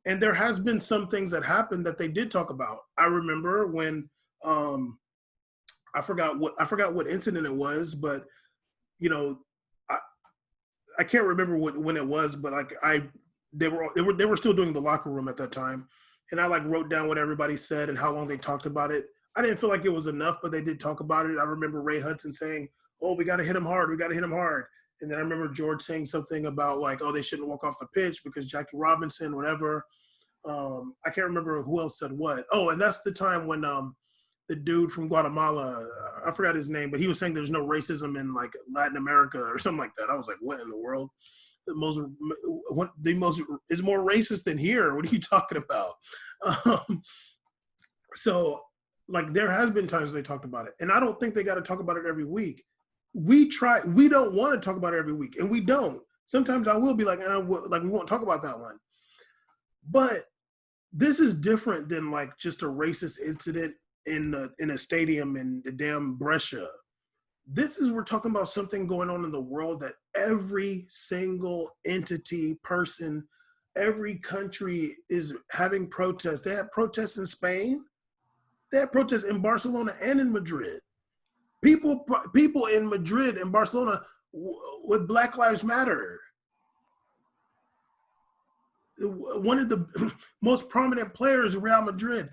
[SPEAKER 1] And there has been some things that happened that they did talk about. I remember when, I forgot what incident it was, but, I can't remember when it was, but like they were still doing the locker room at that time. And I like wrote down what everybody said and how long they talked about it. I didn't feel like it was enough, but they did talk about it. I remember Ray Hudson saying, oh, we got to hit him hard. We got to hit him hard. And then I remember George saying something about like, oh, they shouldn't walk off the pitch because Jackie Robinson, whatever. I can't remember who else said what. Oh, and that's the time when the dude from Guatemala, I forgot his name, but he was saying there's no racism in like Latin America or something like that. I was like, what in the world? The most is more racist than here. What are you talking about? So like there has been times they talked about it, and I don't think they got to talk about it every week. We don't want to talk about it every week, and we don't. Sometimes I will be like, we won't talk about that one. But this is different than like just a racist incident in a stadium in the damn Brescia. We're talking about something going on in the world that every single entity, person, every country is having protests. They had protests in Spain. They had protests in Barcelona and in Madrid. People in Madrid and Barcelona with Black Lives Matter. one of the most prominent players in Real Madrid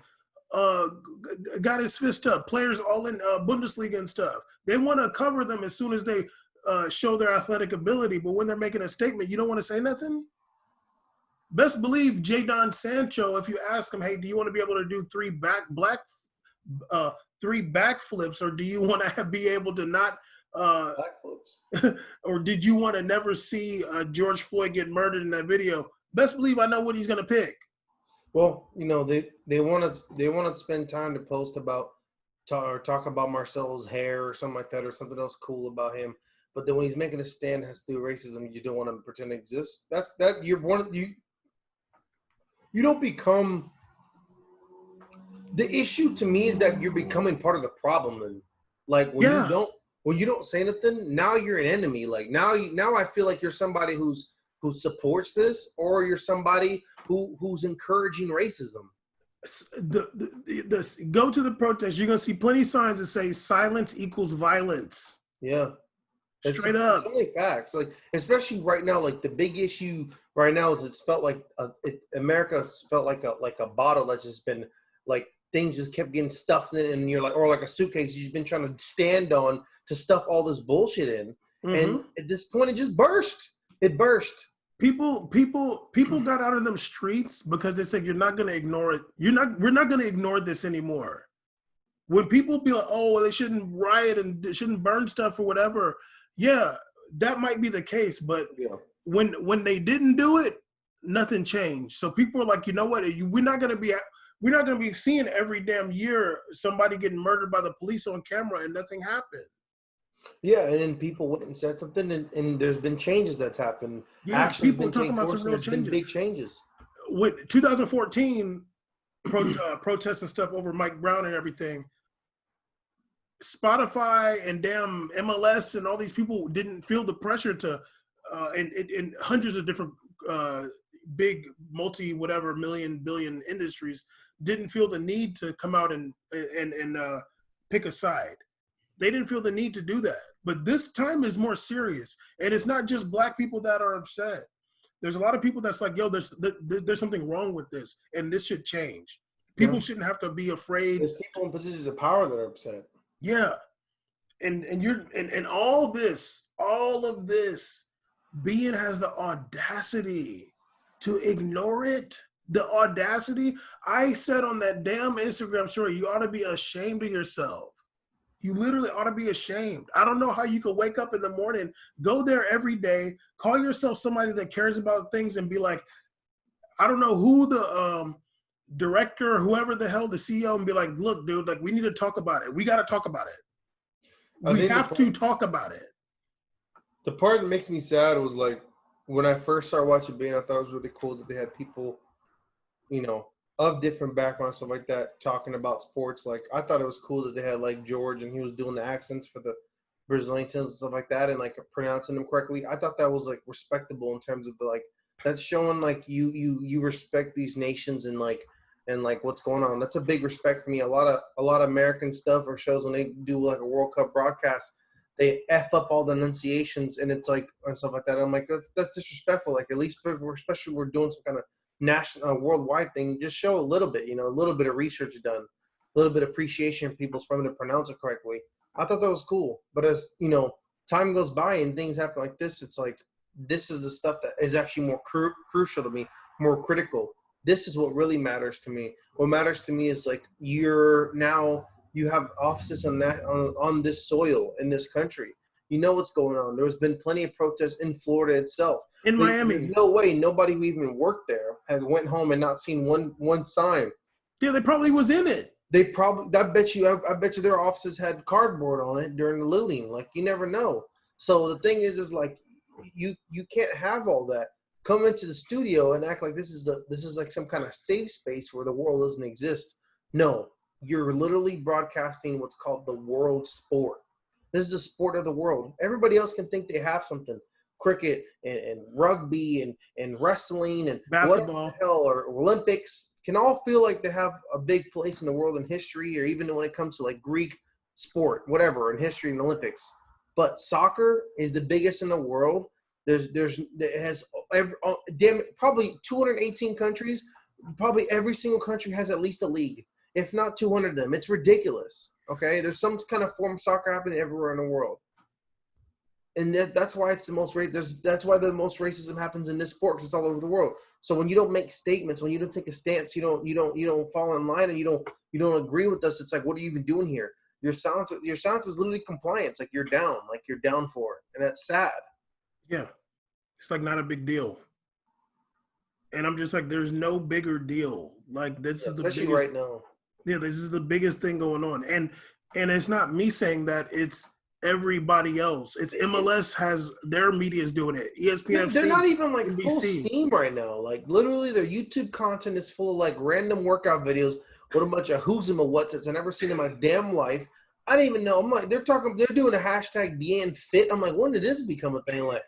[SPEAKER 1] got his fist up. Players all in Bundesliga and stuff. They want to cover them as soon as they show their athletic ability, but when they're making a statement, you don't want to say nothing? Best believe Jadon Sancho, if you ask him, hey, do you want to be able to do three backflips, or do you want to be able to not backflips? Or did you want to never see George Floyd get murdered in that video? Best believe I know what he's gonna pick.
[SPEAKER 2] Well, they want to spend time to post about or talk about Marcelo's hair or something like that, or something else cool about him. But then when he's making a stand has to do racism, you don't want to pretend it exists. You don't become. The issue to me is that you're becoming part of the problem. Then, like when you don't say anything, now you're an enemy. Like now I feel like you're somebody who supports this, or you're somebody who's encouraging racism.
[SPEAKER 1] Go to the protest. You're gonna see plenty of signs that say "silence equals violence."
[SPEAKER 2] Yeah.
[SPEAKER 1] Straight up.
[SPEAKER 2] It's only facts. Like, especially right now, like the big issue right now is it's felt like America felt like a bottle that's just been like things just kept getting stuffed in, and you're like, or like a suitcase you've been trying to stand on to stuff all this bullshit in. Mm-hmm. And at this point, it just burst. It burst.
[SPEAKER 1] People got out of them streets because they said you're not going to ignore it. We're not going to ignore this anymore. When people be like, oh, they shouldn't riot and they shouldn't burn stuff or whatever. Yeah, that might be the case, but when they didn't do it, nothing changed. So people are like, you know what? We're not going to be seeing every damn year somebody getting murdered by the police on camera and nothing happened.
[SPEAKER 2] Yeah, and then people went and said something, and there's been changes that's happened.
[SPEAKER 1] Yeah, actually, people talking about some real changes.
[SPEAKER 2] Big changes.
[SPEAKER 1] With 2014 protests and stuff over Mike Brown and everything, Spotify and damn MLS and all these people didn't feel the pressure to, and hundreds of different big multi-whatever million billion industries didn't feel the need to come out and pick a side. They didn't feel the need to do that. But this time is more serious. And it's not just black people that are upset. There's a lot of people that's like, yo, there's something wrong with this, and this should change. People shouldn't have to be afraid.
[SPEAKER 2] There's people in positions of power that are upset.
[SPEAKER 1] Yeah. And all of this, Bein has the audacity to ignore it. The audacity. I said on that damn Instagram story, you ought to be ashamed of yourself. You literally ought to be ashamed. I don't know how you could wake up in the morning, go there every day, call yourself somebody that cares about things, and be like, I don't know who the director, whoever the hell, the CEO, and be like, look, dude, like we need to talk about it. We got to talk about it. We have to talk about it.
[SPEAKER 2] The part that makes me sad was like when I first started watching Bein, I thought it was really cool that they had people, of different backgrounds, stuff like that, talking about sports. Like I thought it was cool that they had like George and he was doing the accents for the Brazilians and stuff like that and like pronouncing them correctly. I thought that was like respectable in terms of like that's showing like you respect these nations and what's going on. That's a big respect for me. A lot of American stuff or shows when they do like a World Cup broadcast, they F up all the enunciations and it's like and stuff like that. I'm like that's disrespectful. Like at least especially we're doing some kind of national worldwide thing, just show a little bit, a little bit of research done, a little bit of appreciation for people for them to pronounce it correctly. I thought that was cool. But as time goes by and things happen like this, it's like this is the stuff that is actually more crucial to me, more critical. This is what really matters to me. What matters to me is like you have offices on this soil in this country. You know what's going on. There's been plenty of protests in Florida itself.
[SPEAKER 1] In Miami.
[SPEAKER 2] There's no way nobody who even worked there had went home and not seen one sign.
[SPEAKER 1] Yeah, they probably was in it.
[SPEAKER 2] I bet you their offices had cardboard on it during the looting. Like you never know. So the thing is like you can't have all that. Come into the studio and act like this is like some kind of safe space where the world doesn't exist. No, you're literally broadcasting what's called the world sport. This is the sport of the world. Everybody else can think they have something. Cricket and rugby and wrestling and
[SPEAKER 1] basketball,
[SPEAKER 2] what the hell, or Olympics can all feel like they have a big place in the world in history, or even when it comes to like Greek sport, whatever, in history and Olympics. But soccer is the biggest in the world, It has probably 218 countries. Probably every single country has at least a league, if not 200 of them. It's ridiculous. Okay, there's some kind of form of soccer happening everywhere in the world, and that's why it's the most that's why the most racism happens in this sport, because it's all over the world. So when you don't make statements, when you don't take a stance, you don't fall in line, and you don't agree with us, it's like, what are you even doing here? Your silence is literally compliance. Like you're down for it, and that's sad.
[SPEAKER 1] Yeah, it's like not a big deal, and I'm just like, there's no bigger deal. Like this is the biggest
[SPEAKER 2] right now.
[SPEAKER 1] Yeah, this is the biggest thing going on, and it's not me saying that. It's everybody else. It's MLS has their media is doing it. ESPN.
[SPEAKER 2] They're not even like
[SPEAKER 1] NBC.
[SPEAKER 2] full steam right now. Like literally, their YouTube content is full of like random workout videos with a bunch of who's and what's I've never seen in my damn life. I didn't even know. I'm like, they're doing a hashtag Bein fit. I'm like, when did this become a thing? Like,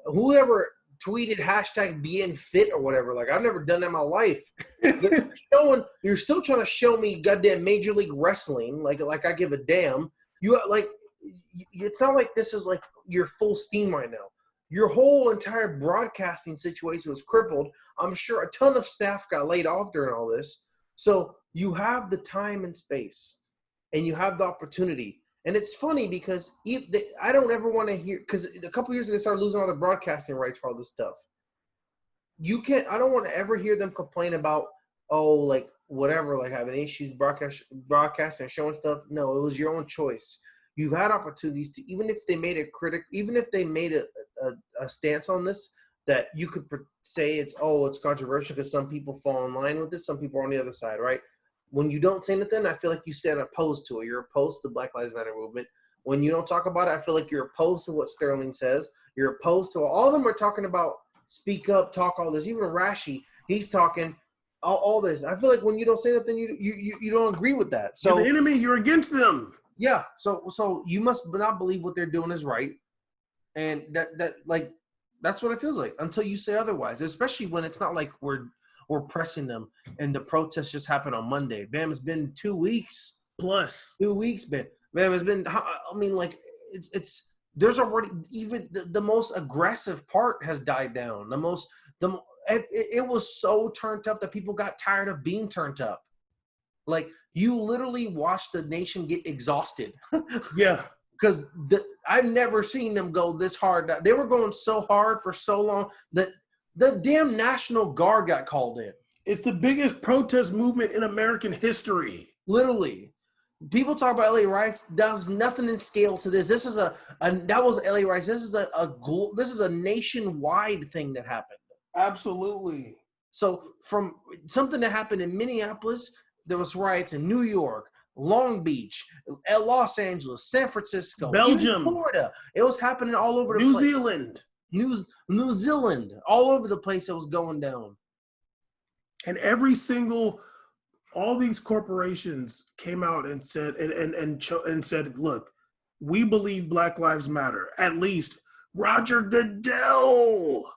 [SPEAKER 2] whoever tweeted hashtag Bein fit or whatever. Like, I've never done that in my life. You're still trying to show me goddamn Major League Wrestling. Like I give a damn. It's not like this is like your full steam right now. Your whole entire broadcasting situation was crippled. I'm sure a ton of staff got laid off during all this. So you have the time and space, and you have the opportunity. And it's funny because I don't ever want to hear, because a couple years ago they started losing all the broadcasting rights for all this stuff. I don't want to ever hear them complain about, like whatever, like having issues broadcasting and showing stuff. No, it was your own choice. You've had opportunities to, even if they made a stance on this, that you could say it's controversial because some people fall in line with this, some people are on the other side, right? When you don't say anything, I feel like you stand opposed to it. You're opposed to the Black Lives Matter movement. When you don't talk about it, I feel like you're opposed to what Sterling says. You're opposed to all of them are talking about speak up, talk all this. Even Rashi, he's talking all this. I feel like when you don't say nothing, you don't agree with that. So
[SPEAKER 1] you're the enemy, you're against them.
[SPEAKER 2] Yeah. So you must not believe what they're doing is right. And that's what it feels like until you say otherwise, especially when it's not like we're pressing them and the protest just happened on Monday. Bam, it's been 2 weeks.
[SPEAKER 1] Plus.
[SPEAKER 2] 2 weeks, bam. Bam, it's been, I mean, like, there's already, even the most aggressive part has died down. It was so turned up that people got tired of being turned up. Like, you literally watched the nation get exhausted.
[SPEAKER 1] Yeah.
[SPEAKER 2] Because I've never seen them go this hard. They were going so hard for so long that the damn National Guard got called in.
[SPEAKER 1] It's the biggest protest movement in American history.
[SPEAKER 2] Literally. People talk about LA riots. That was nothing in scale to this. This is that was LA riots. This is a nationwide thing that happened.
[SPEAKER 1] Absolutely.
[SPEAKER 2] So from something that happened in Minneapolis, there was riots in New York, Long Beach, Los Angeles, San Francisco,
[SPEAKER 1] Belgium,
[SPEAKER 2] Florida. It was happening all over the place. New Zealand, all over the place. It was going down.
[SPEAKER 1] And all these corporations came out and said and said, look, we believe Black Lives Matter. At least Roger Goodell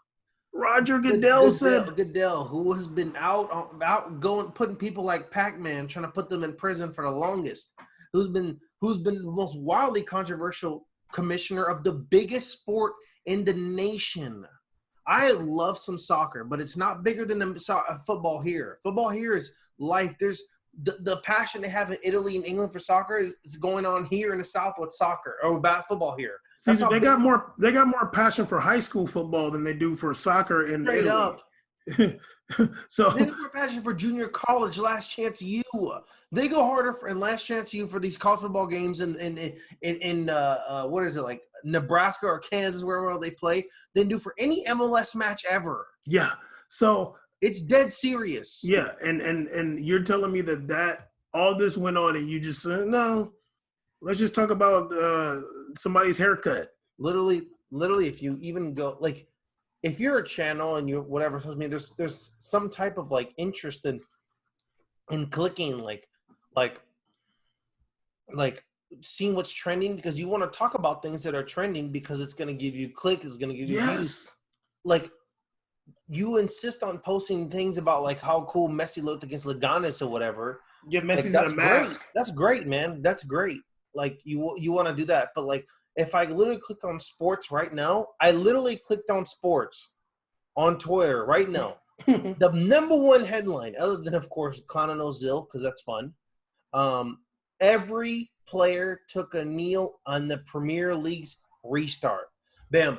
[SPEAKER 1] said,
[SPEAKER 2] Goodell, who has been out going, putting people like Pac-Man, trying to put them in prison for the longest, who's been the most wildly controversial commissioner of the biggest sport in the nation. I love some soccer, but it's not bigger than the football here. Football here is life. There's the passion they have in Italy and England for soccer is going on here in the South with soccer or about football here.
[SPEAKER 1] They got more passion for high school football than they do for soccer in Italy.
[SPEAKER 2] Up. So they have more passion for junior college, last chance U. They go harder in last chance U for these college football games in what is it, like Nebraska or Kansas, wherever they play, than do for any MLS match ever.
[SPEAKER 1] Yeah. So
[SPEAKER 2] it's dead serious.
[SPEAKER 1] Yeah, and you're telling me that all this went on and you just said, no, let's just talk about somebody's haircut.
[SPEAKER 2] Literally, if you even go, like, if you're a channel and you whatever, I mean, there's some type of like interest in clicking like seeing what's trending, because you want to talk about things that are trending because it's going to give you click, it's going to give you views. Like, you insist on posting things about like how cool Messi looked against Leganes or whatever.
[SPEAKER 1] Yeah, Messi's in a mask.
[SPEAKER 2] That's great, man. That's great. Like, you want to do that, but like, if I literally click on sports right now, I literally clicked on sports on Twitter right now. The number one headline, other than, of course, Clown Ozil, because that's fun, every player took a kneel on the Premier League's restart. Bam.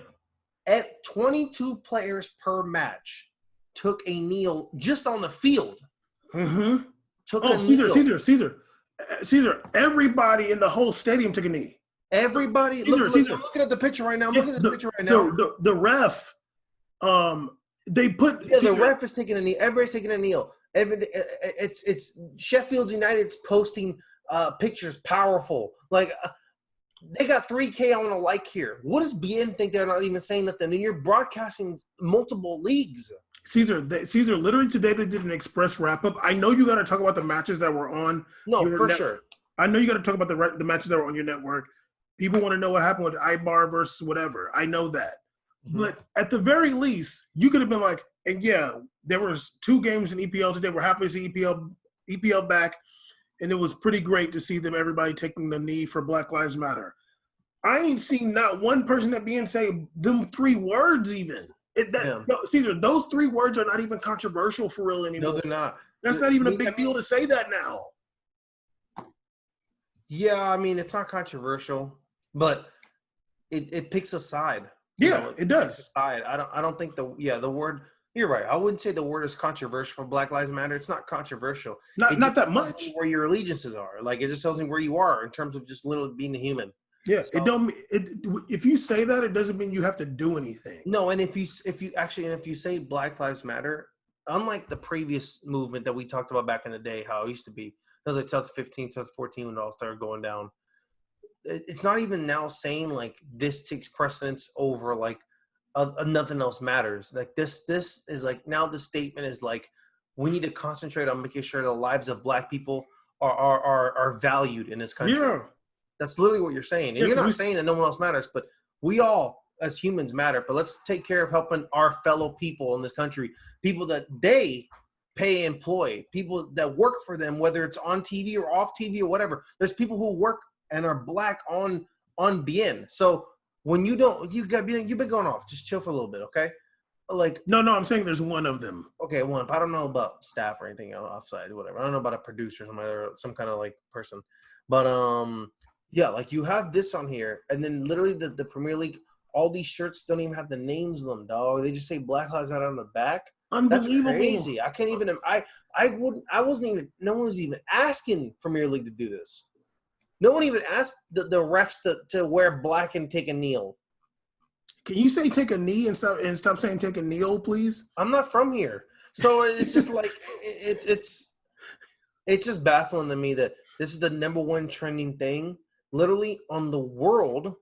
[SPEAKER 2] At 22 players per match took a kneel just on the field.
[SPEAKER 1] Mm-hmm.
[SPEAKER 2] Took a kneel.
[SPEAKER 1] Caesar, everybody in the whole stadium took a knee.
[SPEAKER 2] Everybody,
[SPEAKER 1] Caesar.
[SPEAKER 2] I'm looking at the picture right now. I'm looking at this picture right now.
[SPEAKER 1] The ref, they put.
[SPEAKER 2] Yeah, the ref is taking a knee. Everybody's taking a kneel. It's Sheffield United's posting pictures, powerful. Like they got 3K on a like here. What does Bein think they're not even saying nothing? And you're broadcasting multiple leagues.
[SPEAKER 1] Caesar, literally today they did an express wrap-up. I know you got to talk about the matches that were on.
[SPEAKER 2] No, for sure.
[SPEAKER 1] I know you got to talk about the matches that were on your network. People want to know what happened with Ibar versus whatever. I know that. Mm-hmm. But at the very least, you could have been like, and yeah, there was 2 games in EPL today. We're happy to see EPL back, and it was pretty great to see everybody taking the knee for Black Lives Matter. I ain't seen not one person that Bein say them 3 words even. Caesar, those 3 words are not even controversial for real anymore.
[SPEAKER 2] No, they're not.
[SPEAKER 1] That's not even a big deal to say that now.
[SPEAKER 2] Yeah, I mean, it's not controversial, but it picks a side.
[SPEAKER 1] Yeah, it does.
[SPEAKER 2] I don't think the word. You're right. I wouldn't say the word is controversial for Black Lives Matter. It's not controversial.
[SPEAKER 1] Not that much.
[SPEAKER 2] Where your allegiances are, like it just tells me where you are in terms of just literally being a human.
[SPEAKER 1] Yes, so, if you say that, it doesn't mean you have to do anything.
[SPEAKER 2] No, and if you say Black Lives Matter, unlike the previous movement that we talked about back in the day, how it used to be, it was like 2015, 2014 when it all started going down. It's not even now saying like this takes precedence over like nothing else matters. Like this is like now the statement is like we need to concentrate on making sure the lives of Black people are valued in this country. Yeah. That's literally what you're saying. And you're not saying that no one else matters, but we all as humans matter. But let's take care of helping our fellow people in this country, people that they pay, employ, people that work for them, whether it's on TV or off TV or whatever. There's people who work and are Black on Bein. So when you've been going off, just chill for a little bit, okay? Like
[SPEAKER 1] no, I'm saying there's one of them.
[SPEAKER 2] Okay, one. But I don't know about staff or anything offside, whatever. I don't know about a producer or some kind of like person. But yeah, like you have this on here, and then literally the Premier League, all these shirts don't even have the names on them, dog. They just say Black Lives Matter on the back.
[SPEAKER 1] Unbelievable.
[SPEAKER 2] That's crazy. I can't even. No one was even asking Premier League to do this. No one even asked the refs to wear black and take a kneel.
[SPEAKER 1] Can you say take a knee and stop saying take a kneel, please?
[SPEAKER 2] I'm not from here, so it's just like it's just baffling to me that this is the number one trending thing, literally on the world,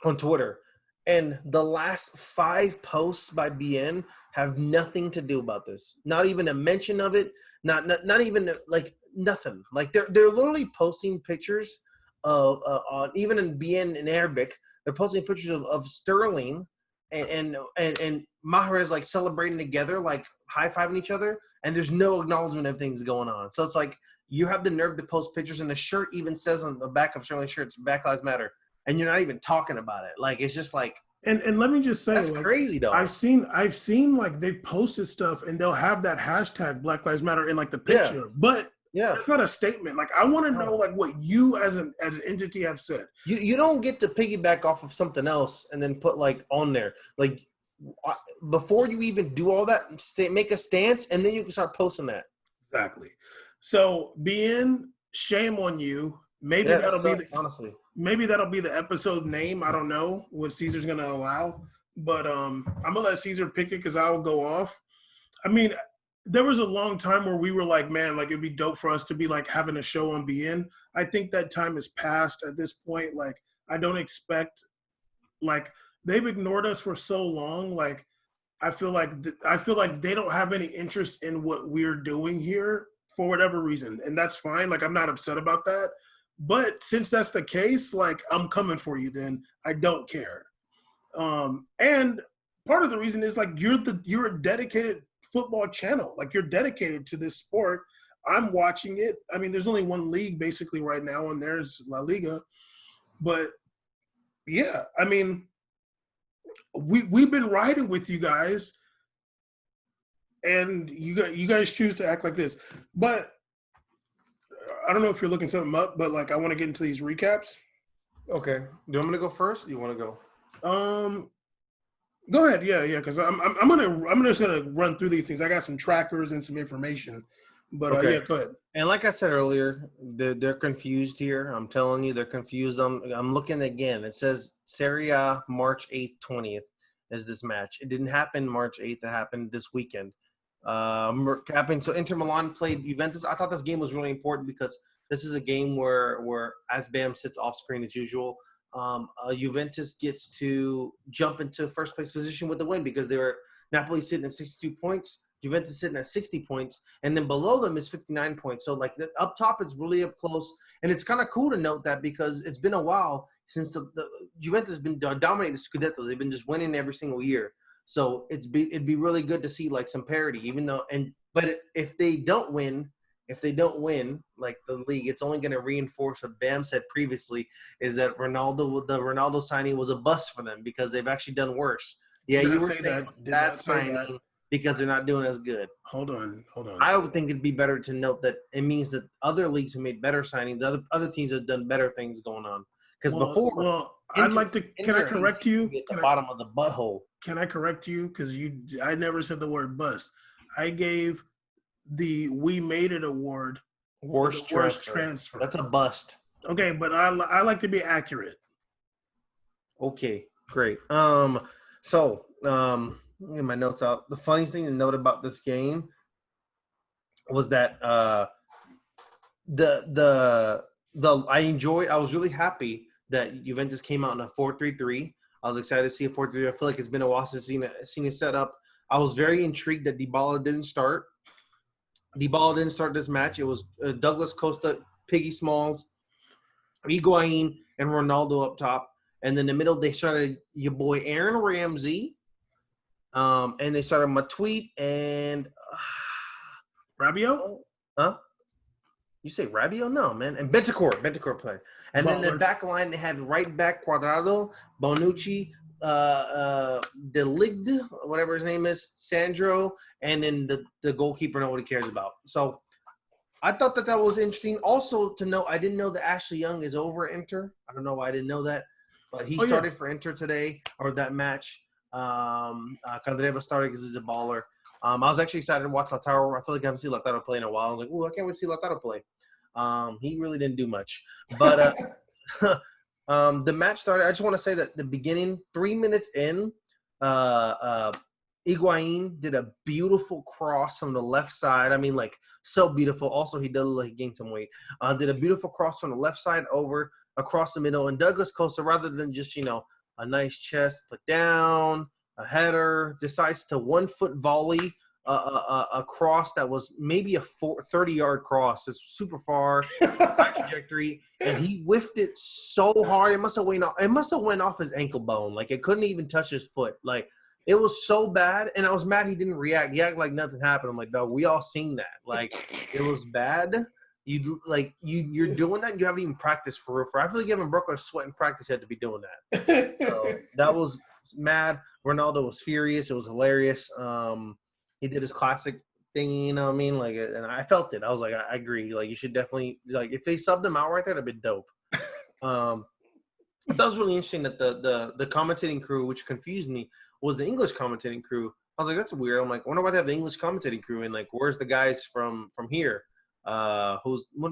[SPEAKER 2] on Twitter, and the last 5 posts by Bein have nothing to do about this. Not even a mention of it. Not even like nothing. Like they're literally posting pictures of on even in Bein in Arabic. They're posting pictures of Sterling and Mahrez like celebrating together, like high-fiving each other, and there's no acknowledgement of things going on. So it's like you have the nerve to post pictures, and the shirt even says on the back of Sterling's shirt, Black Lives Matter, and you're not even talking about it. Like it's just like
[SPEAKER 1] and let me just say
[SPEAKER 2] that's like, crazy though.
[SPEAKER 1] I've seen like they've posted stuff and they'll have that hashtag Black Lives Matter in like the picture, but that's not a statement. Like I want to know like what you as an entity have said.
[SPEAKER 2] You don't get to piggyback off of something else and then put like on there. Like before you even do all that, make a stance and then you can start posting that.
[SPEAKER 1] Exactly. So Bein, shame on you. Maybe that'll be the episode name. I don't know what Caesar's gonna allow, but I'm gonna let Caesar pick it because I'll go off. I mean, there was a long time where we were like, man, like it'd be dope for us to be like having a show on Bein. I think that time is past at this point. Like, I don't expect, like they've ignored us for so long. Like, I feel like they don't have any interest in what we're doing here for whatever reason, and that's fine. Like, I'm not upset about that. But since that's the case, like I'm coming for you. Then I don't care. And part of the reason is like you're a dedicated football channel. Like you're dedicated to this sport. I'm watching it. I mean, there's only one league basically right now, and there's La Liga. But Yeah, I mean, we've been riding with you guys, and you guys choose to act like this. But I don't know if you're looking something up, but like I want to get into these recaps.
[SPEAKER 2] Okay. Do you want me to go first? Or you want to go?
[SPEAKER 1] Go ahead. Yeah, because I'm just gonna run through these things. I got some trackers and some information, but
[SPEAKER 2] Okay.
[SPEAKER 1] yeah, go ahead.
[SPEAKER 2] And like I said earlier, they're confused here. I'm telling you, they're confused. I'm looking again. It says Serie A March 8th, 20th is this match. It didn't happen March 8th. It happened this weekend. So Inter Milan played Juventus. I thought this game was really important because this is a game where as Bam sits off screen as usual, Juventus gets to jump into first place position with the win because they were Napoli sitting at 62 points. Juventus sitting at 60 points, and then below them is 59 points. So, like, up top, it's really up close. And it's kind of cool to note that because it's been a while since the Juventus has been dominating the Scudettos. They've been just winning every single year. So it'd be really good to see, like, some parity, even though – but if they don't win, like the league, it's only going to reinforce what Bam said previously is that the Ronaldo signing was a bust for them because they've actually done worse. Yeah, you were saying it was a bad signing because they're not doing as good.
[SPEAKER 1] Hold on.
[SPEAKER 2] I would think it'd be better to note that it means that other leagues have made better signings. Other teams have done better things going on. Because
[SPEAKER 1] I'd like to. Can I correct you?
[SPEAKER 2] At the bottom of the butthole.
[SPEAKER 1] Can I correct you? Because I never said the word bust. I gave the We Made It award
[SPEAKER 2] worst transfer. That's a bust.
[SPEAKER 1] Okay, but I like to be accurate.
[SPEAKER 2] Okay, great. Let me get my notes out. The funniest thing to note about this game was that I was really happy that Juventus came out in a 4-3-3. I was excited to see a 4-3-3. I feel like it's been a while since I've seen it set up. I was very intrigued that Dybala didn't start. Dybala didn't start this match. It was Douglas Costa, Piggy Smalls, Higuain, and Ronaldo up top. And then in the middle, they started your boy Aaron Ramsey. And they started Matuidi and
[SPEAKER 1] Rabiot?
[SPEAKER 2] Huh? You say Rabiot? No, man. And Bentancur played. And then the back line, they had right back Cuadrado, Bonucci, De Ligt, whatever his name is, Sandro, and then the goalkeeper nobody cares about. So I thought that was interesting. Also to know, I didn't know that Ashley Young is over at Inter. I don't know why I didn't know that. But he started for Inter today, or that match. Candreva started because he's a baller. I was actually excited to watch Lautaro. I feel like I haven't seen Lautaro play in a while. I was like, I can't wait to see Lautaro play. He really didn't do much. But the match started. I just want to say that the beginning, 3 minutes in, Higuain did a beautiful cross from the left side. I mean, like, so beautiful. Also, he did look like he gained some weight. Did a beautiful cross from the left side over across the middle. And Douglas Costa, rather than just, a nice chest put down, a header, decides to 1 foot volley a cross that was maybe a 30-yard cross. It's super far, high trajectory, and he whiffed it so hard it must have went off his ankle bone. Like, it couldn't even touch his foot. Like, it was so bad, and I was mad he didn't react. He acted like nothing happened. I'm like, dog, we all seen that. Like, it was bad. You're doing that and you haven't even practiced for real. I feel like you haven't broken a sweat in practice yet to be doing that. So that was mad. Ronaldo was furious. It was hilarious. He did his classic thing, you know what I mean? Like, and I felt it. I was like, I agree. Like, you should definitely, like, if they subbed him out right there, that'd be dope. That was really interesting that the commentating crew, which confused me, was the English commentating crew. I was like, that's weird. I'm like, I wonder why they have the English commentating crew, and like, where's the guys from here? What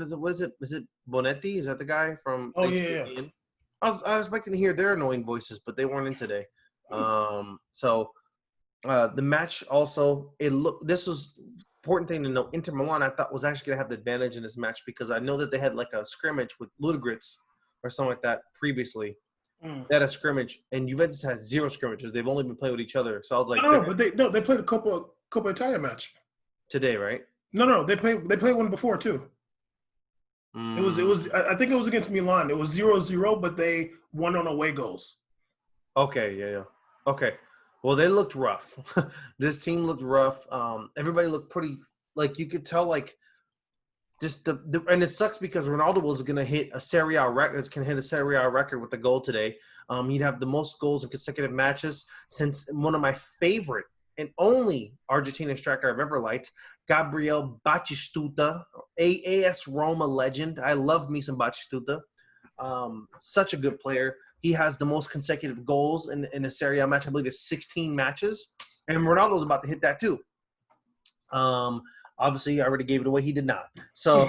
[SPEAKER 2] is it? Is it Bonetti? Is that the guy from?
[SPEAKER 1] Oh yeah.
[SPEAKER 2] I was expecting to hear their annoying voices, but they weren't in today. The match also, this was important thing to know. Inter Milan, I thought, was actually going to have the advantage in this match because I know that they had like a scrimmage with Ludogorets or something like that previously. They had a scrimmage, and Juventus had 0 scrimmages. They've only been playing with each other. So I was like,
[SPEAKER 1] they played a Coppa Italia match
[SPEAKER 2] today, right?
[SPEAKER 1] No, they played one before too. It was I think it was against Milan. It was 0-0, but they won on away goals.
[SPEAKER 2] Okay, yeah. Okay. Well, they looked rough. This team looked rough. Everybody looked pretty, like, you could tell, like, just and it sucks because Ronaldo was going to hit a Serie A record. Can hit a Serie A record with the goal today. He'd have the most goals in consecutive matches since one of my favorite and only Argentinian striker I've ever liked, Gabriel Batistuta, AS Roma legend. I loved me some Batistuta. Such a good player. He has the most consecutive goals in a Serie A match. I believe it's 16 matches. And Ronaldo's about to hit that too. Obviously, I already gave it away. He did not. So,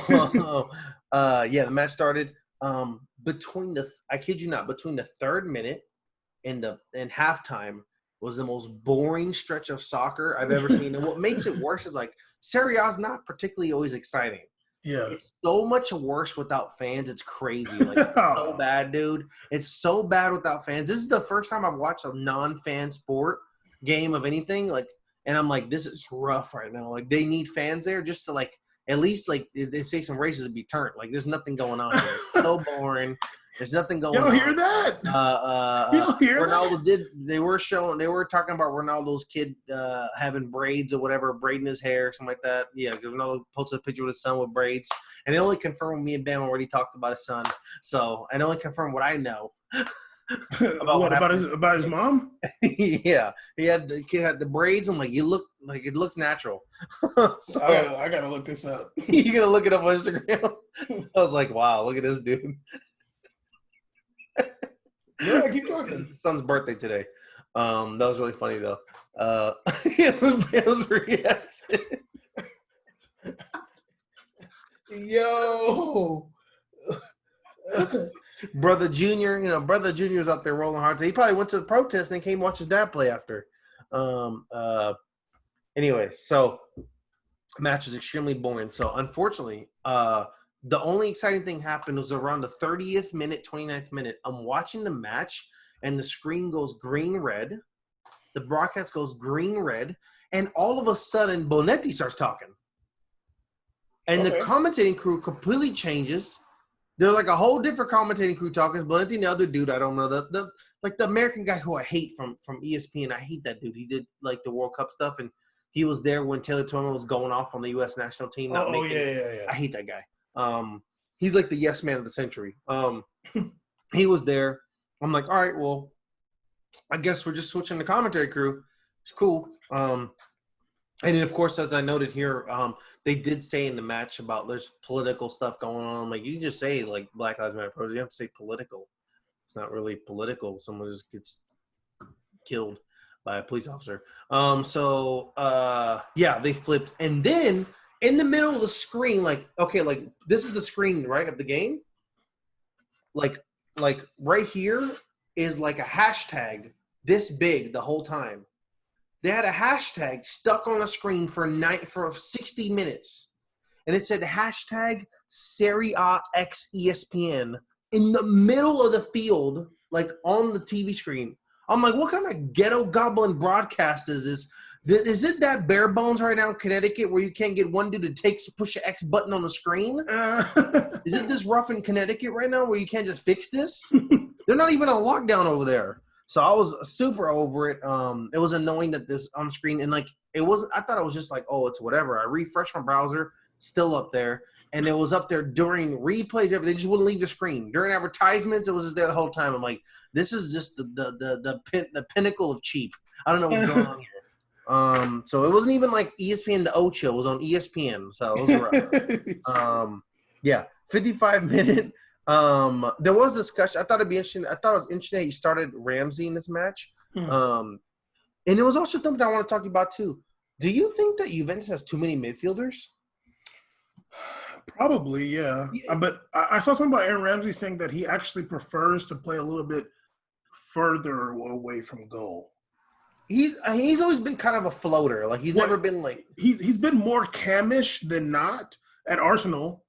[SPEAKER 2] the match started I kid you not, between the third minute and halftime was the most boring stretch of soccer I've ever seen. And what makes it worse is, like, Serie A is not particularly always exciting.
[SPEAKER 1] Yeah.
[SPEAKER 2] It's so much worse without fans. It's crazy. Like, it's so bad, dude. It's so bad without fans. This is the first time I've watched a non-fan sport game of anything. Like, and I'm like, this is rough right now. Like, they need fans there just to, like, at least, like, they say some races to be turned. Like, there's nothing going on here. It's so boring. There's nothing going on.
[SPEAKER 1] You don't hear that? You don't hear
[SPEAKER 2] Ronaldo
[SPEAKER 1] that?
[SPEAKER 2] They were talking about Ronaldo's kid having braids or whatever, braiding his hair, something like that. Yeah, because Ronaldo posted a picture with his son with braids. And they only confirmed me and Bam already talked about his son. So, and only confirmed what I know.
[SPEAKER 1] about his mom?
[SPEAKER 2] Yeah, the kid had the braids. I'm like, it looks natural. So
[SPEAKER 1] I gotta look this up.
[SPEAKER 2] You gonna look it up on Instagram? I was like, wow, look at this dude.
[SPEAKER 1] Yeah, keep talking.
[SPEAKER 2] His son's birthday today. That was really funny though. It was reaction.
[SPEAKER 1] Yo.
[SPEAKER 2] Brother Junior, Brother Junior's out there rolling hard. So he probably went to the protest and came watch his dad play after. Anyway, so match was extremely boring. So unfortunately, the only exciting thing happened was around the 30th minute, 29th minute. I'm watching the match, and the screen goes green-red. The broadcast goes green-red, and all of a sudden, Bonetti starts talking. And the commentating crew completely changes. They're like a whole different commentating crew talking. Bonetti and the other dude, I don't know, the American guy who I hate from ESPN. I hate that dude. He did like the World Cup stuff, and he was there when Taylor Twellman was going off on the U.S. national team.
[SPEAKER 1] Yeah.
[SPEAKER 2] I hate that guy. He's like the yes man of the century. He was there. I'm like, all right, well, I guess we're just switching the commentary crew. It's cool. And then, of course, as I noted here, they did say in the match about there's political stuff going on. Like, you just say, like, Black Lives Matter protest. You have to say political. It's not really political. Someone just gets killed by a police officer. They flipped. And then in the middle of the screen, like, okay, like, this is the screen, right, of the game? Like right here is like a hashtag this big the whole time. They had a hashtag stuck on a screen for 60 minutes. And it said hashtag Serie A X ESPN in the middle of the field, like on the TV screen. I'm like, what kind of ghetto goblin broadcast is this? Is it that bare bones right now in Connecticut where you can't get one dude to push the X button on the screen? Is it this rough in Connecticut right now where you can't just fix this? They're not even on lockdown over there. So I was super over it. It was annoying that this on screen, and like it wasn't. I thought it was just like, oh, it's whatever. I refreshed my browser, still up there, and it was up there during replays. Everything, they just wouldn't leave the screen during advertisements. It was just there the whole time. I'm like, this is just the pinnacle of cheap. I don't know what's going on here. So it wasn't even like ESPN the Ocho. It was on ESPN. So it was rough. 55-minute. There was discussion. I thought it'd be interesting. I thought it was interesting that he started Ramsey in this match. And it was also something I want to talk about too. Do you think that Juventus has too many midfielders?
[SPEAKER 1] Probably, yeah. But I saw something about Aaron Ramsey saying that he actually prefers to play a little bit further away from goal.
[SPEAKER 2] He's always been kind of a floater. Like he's never been like
[SPEAKER 1] he's been more Camish than not at Arsenal.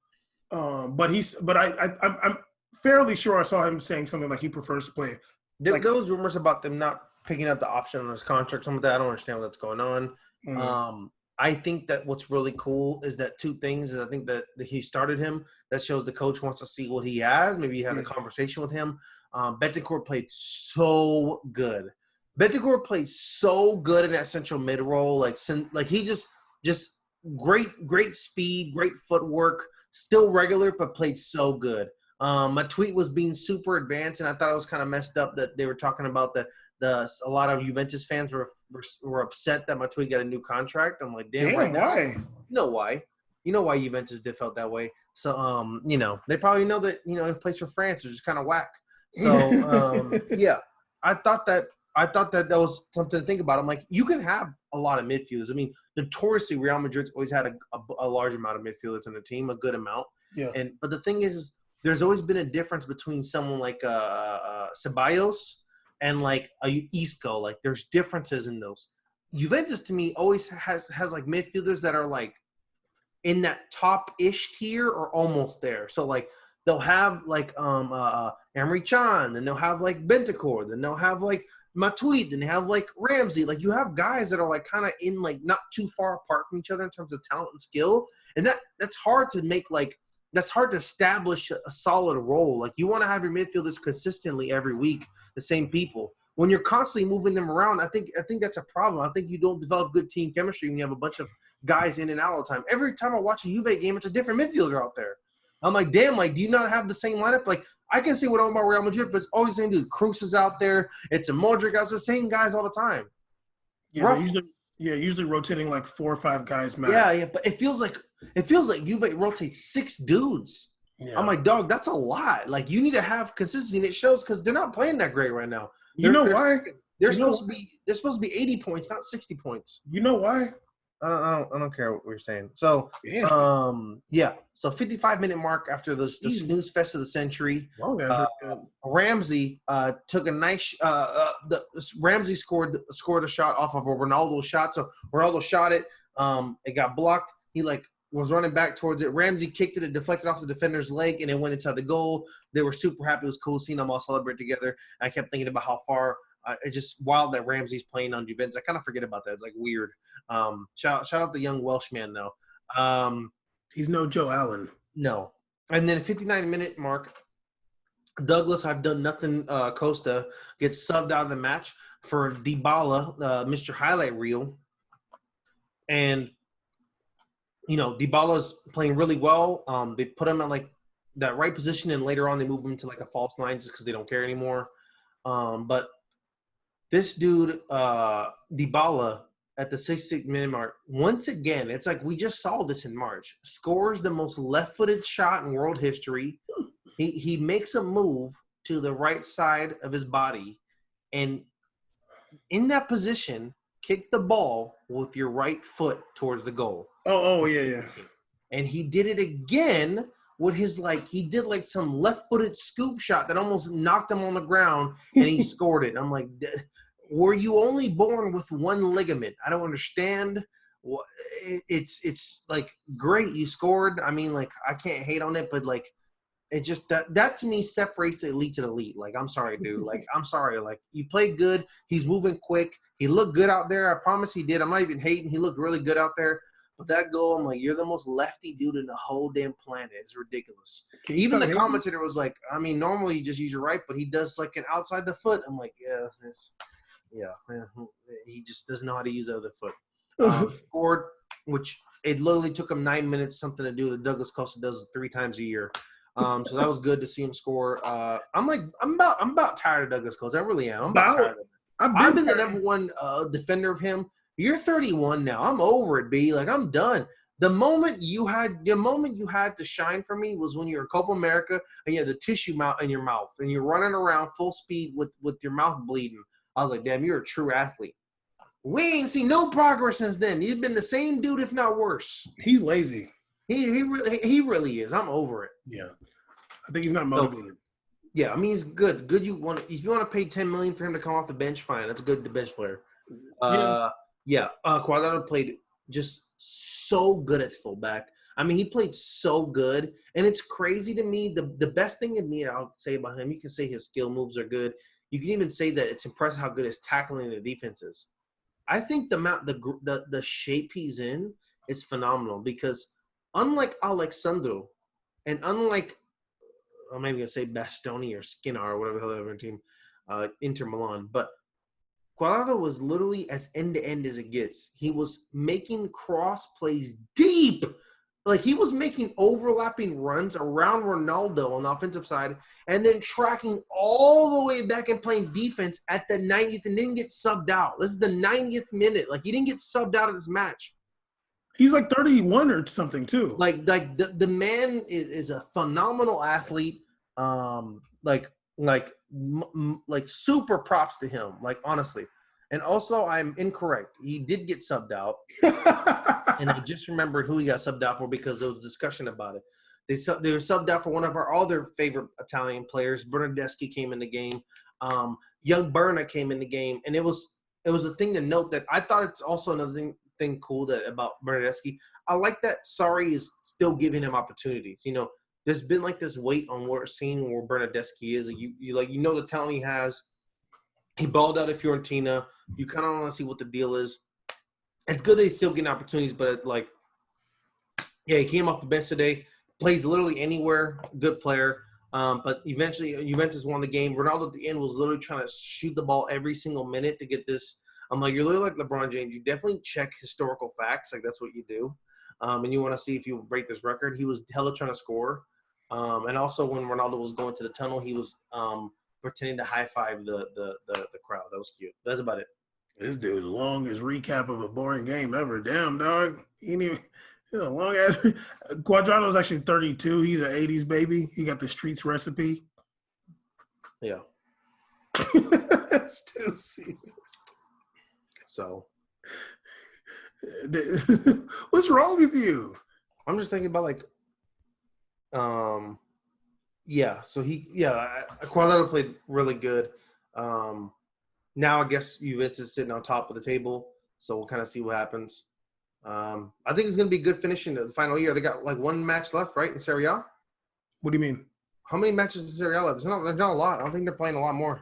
[SPEAKER 1] But I'm fairly sure I saw him saying something like he prefers to play.
[SPEAKER 2] There was rumors about them not picking up the option on his contract. Some of that I don't understand what's going on. Mm-hmm. I think that what's really cool is that two things. Is I think that he started him. That shows the coach wants to see what he has. Maybe he had a conversation with him. Betancourt played so good. Betancourt played so good in that central mid role. Like he just great speed, great footwork, still regular, but played so good. My tweet was being super advanced, and I thought it was kind of messed up that they were talking about that a lot of Juventus fans were upset that my tweet got a new contract. I'm like, damn right now.
[SPEAKER 1] Why?
[SPEAKER 2] You know why Juventus did felt that way. So, they probably know that, he plays for France, which is kind of whack. So, yeah, I thought that was something to think about. I'm like, you can have a lot of midfielders. I mean, notoriously, Real Madrid's always had a large amount of midfielders on the team, a good amount.
[SPEAKER 1] Yeah.
[SPEAKER 2] But the thing is there's always been a difference between someone like Ceballos and like a Isco. Like, there's differences in those. Juventus, to me, always has like midfielders that are like in that top-ish tier or almost there. So, like, they'll have like Emre Can, then they'll have like Bentancur, then they'll have like Matuidi, then they have like Ramsey. Like, you have guys that are like kind of in like not too far apart from each other in terms of talent and skill, and that's hard to make that's hard to establish a solid role. Like, you want to have your midfielders consistently every week, the same people. When you're constantly moving them around, I think that's a problem. I think you don't develop good team chemistry when you have a bunch of guys in and out all the time. Every time I watch a Juve game, it's a different midfielder out there. I'm like, damn, like, do you not have the same lineup? Like, I can say what I'm about Real Madrid, but it's always the same dude. Cruz is out there. It's a Modric. It's the same guys all the time.
[SPEAKER 1] Yeah, usually rotating like 4 or 5 guys max.
[SPEAKER 2] Yeah, but it feels like Juve rotates 6 dudes. Yeah. I'm like, dog, that's a lot. Like, you need to have consistency, and it shows because they're not playing that great right now.
[SPEAKER 1] You know why?
[SPEAKER 2] They're supposed to be 80 points, not 60 points.
[SPEAKER 1] You know why?
[SPEAKER 2] I don't care what you're saying. So, yeah. So 55-minute mark after the snooze fest of the century. Ramsey took a nice. Ramsey scored a shot off of a Ronaldo shot. So Ronaldo shot it. It got blocked. He was running back towards it. Ramsey kicked it. It deflected off the defender's leg, and it went inside the goal. They were super happy. It was cool seeing them all celebrate together. I kept thinking about how far. It's just wild that Ramsey's playing on Juventus. I kind of forget about that. It's like weird. Shout out the young Welshman though.
[SPEAKER 1] He's no Joe Allen.
[SPEAKER 2] No. And then 59-minute mark, Douglas, I've done nothing. Costa gets subbed out of the match for Dybala, Mr. Highlight Reel, and Dybala's playing really well. They put him in like that right position, and later on they move him to like a false 9 just because they don't care anymore. But this dude, Dybala, at the 66-minute mark, once again, it's like we just saw this in March, scores the most left-footed shot in world history. He makes a move to the right side of his body, and in that position, kick the ball with your right foot towards the goal.
[SPEAKER 1] Oh, yeah.
[SPEAKER 2] And he did it again with his he did some left-footed scoop shot that almost knocked him on the ground, and he scored it. I'm like, were you only born with one ligament? I don't understand. It's like, great, you scored. I mean, I can't hate on it, but it just that to me separates the elite to the elite. I'm sorry, dude. I'm sorry. You played good. He's moving quick. He looked good out there. I promise he did. I'm not even hating. He looked really good out there. But that goal, I'm like, you're the most lefty dude in the whole damn planet. It's ridiculous. Even the commentator was like, I mean, normally you just use your right, but he does an outside the foot. I'm like, yeah, he just doesn't know how to use the other foot. Scored, which it literally took him 9 minutes, something to do that Douglas Costa does 3 times a year. So that was good to see him score. I'm about tired of Douglas Costa. I really am. I'm about tired of it. I've been the number one defender of him. You're 31 now. I'm over it, B. I'm done. The moment you had to shine for me was when you were in Copa America and you had the tissue mouth in your mouth and you're running around full speed with your mouth bleeding. I was like, damn, you're a true athlete. We ain't seen no progress since then. He's been the same dude, if not worse.
[SPEAKER 1] He's lazy.
[SPEAKER 2] He really is. I'm over it.
[SPEAKER 1] Yeah, I think he's not motivated.
[SPEAKER 2] So, yeah, I mean, he's good. If you want to pay $10 million for him to come off the bench, fine. That's a good bench player. Cuadrado played just so good at fullback. I mean, he played so good, and it's crazy to me. The best thing in me I'll say about him, you can say his skill moves are good. You can even say that it's impressive how good his tackling the defense is. I think the shape he's in is phenomenal because unlike Alexandro and unlike maybe I say Bastoni or Skinner or whatever the hell other team, Inter Milan, but Cuadrado was literally as end-to-end as it gets. He was making cross plays deep. Like, he was making overlapping runs around Ronaldo on the offensive side and then tracking all the way back and playing defense at the 90th and didn't get subbed out. This is the 90th minute. Like, he didn't get subbed out of this match.
[SPEAKER 1] He's like 31 or something, too.
[SPEAKER 2] Like the man is a phenomenal athlete. Like super props to him. Like, honestly. And also, I'm incorrect. He did get subbed out. And I just remembered who he got subbed out for because there was discussion about it. They were subbed out for one of our other favorite Italian players. Bernardeschi came in the game. Young Berna came in the game. And it was a thing to note that I thought it's also another thing cool that about Bernardeschi. I like that Sarri is still giving him opportunities. You know, there's been like this weight on seeing where Bernardeschi is. You know the talent he has. He balled out at Fiorentina. You kind of want to see what the deal is. It's good that he's still getting opportunities, but he came off the bench today. Plays literally anywhere. Good player. But eventually, Juventus won the game. Ronaldo at the end was literally trying to shoot the ball every single minute to get this. I'm like, you're literally like LeBron James. You definitely check historical facts. Like, that's what you do. And you want to see if you break this record. He was hella trying to score. And also when Ronaldo was going to the tunnel, he was pretending to high five the crowd. That was cute. That's about it.
[SPEAKER 1] This dude, the longest recap of a boring game ever. Damn, dog. He a long ass. Cuadrado's actually 32. He's an 80s baby. He got the streets recipe.
[SPEAKER 2] Yeah.
[SPEAKER 1] Still season.
[SPEAKER 2] So,
[SPEAKER 1] what's wrong with you?
[SPEAKER 2] I'm just thinking about So Cuadrado played really good. Now I guess Juventus is sitting on top of the table, so we'll kind of see what happens. I think it's going to be good finishing the final year. They got like one match left, right, in Serie A?
[SPEAKER 1] What do you mean?
[SPEAKER 2] How many matches in Serie A left? There's not a lot. I don't think they're playing a lot more.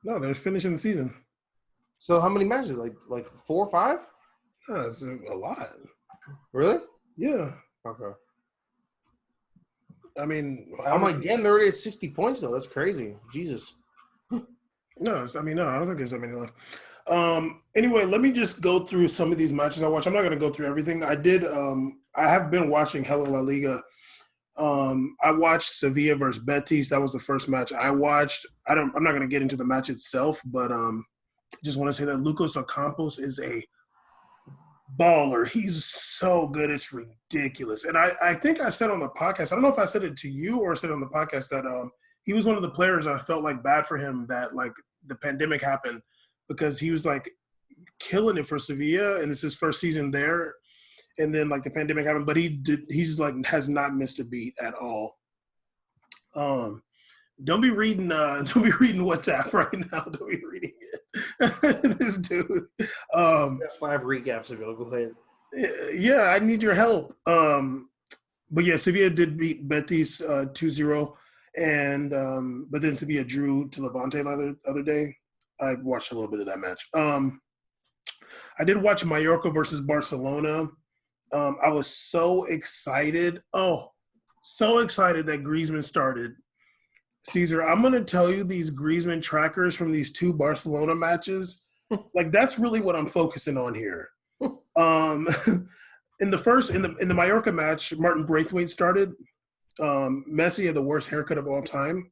[SPEAKER 1] No, they're finishing the season.
[SPEAKER 2] So how many matches? Like 4 or 5?
[SPEAKER 1] No, it's a lot.
[SPEAKER 2] Really?
[SPEAKER 1] Yeah.
[SPEAKER 2] Okay.
[SPEAKER 1] I mean,
[SPEAKER 2] I'm like, damn, they're already at 60 points, though. That's crazy. Jesus.
[SPEAKER 1] No, I don't think there's that many left. Anyway, let me just go through some of these matches I watched. I'm not going to go through everything. I have been watching hella La Liga. I watched Sevilla versus Betis. That was the first match I watched. I'm not going to get into the match itself, but just want to say that Lucas Ocampos is a baller. He's so good. It's ridiculous. And I think I said on the podcast, I don't know if I said it to you or said it on the podcast that he was one of the players I felt like bad for him that like the pandemic happened because he was like killing it for Sevilla and it's his first season there. And then like the pandemic happened, but he's like has not missed a beat at all. Don't be reading WhatsApp right now. Don't be reading it. This dude.
[SPEAKER 2] 5 recaps ago. Go ahead.
[SPEAKER 1] Yeah, I need your help. But yeah, Sevilla did beat Betis 2-0. And but then Sevilla drew to Levante the other day. I watched a little bit of that match. I did watch Mallorca versus Barcelona. I was so excited. Oh, so excited that Griezmann started. Caesar, I'm going to tell you these Griezmann trackers from these 2 Barcelona matches. Like, that's really what I'm focusing on here. In the Mallorca match, Martin Braithwaite started. Messi had the worst haircut of all time.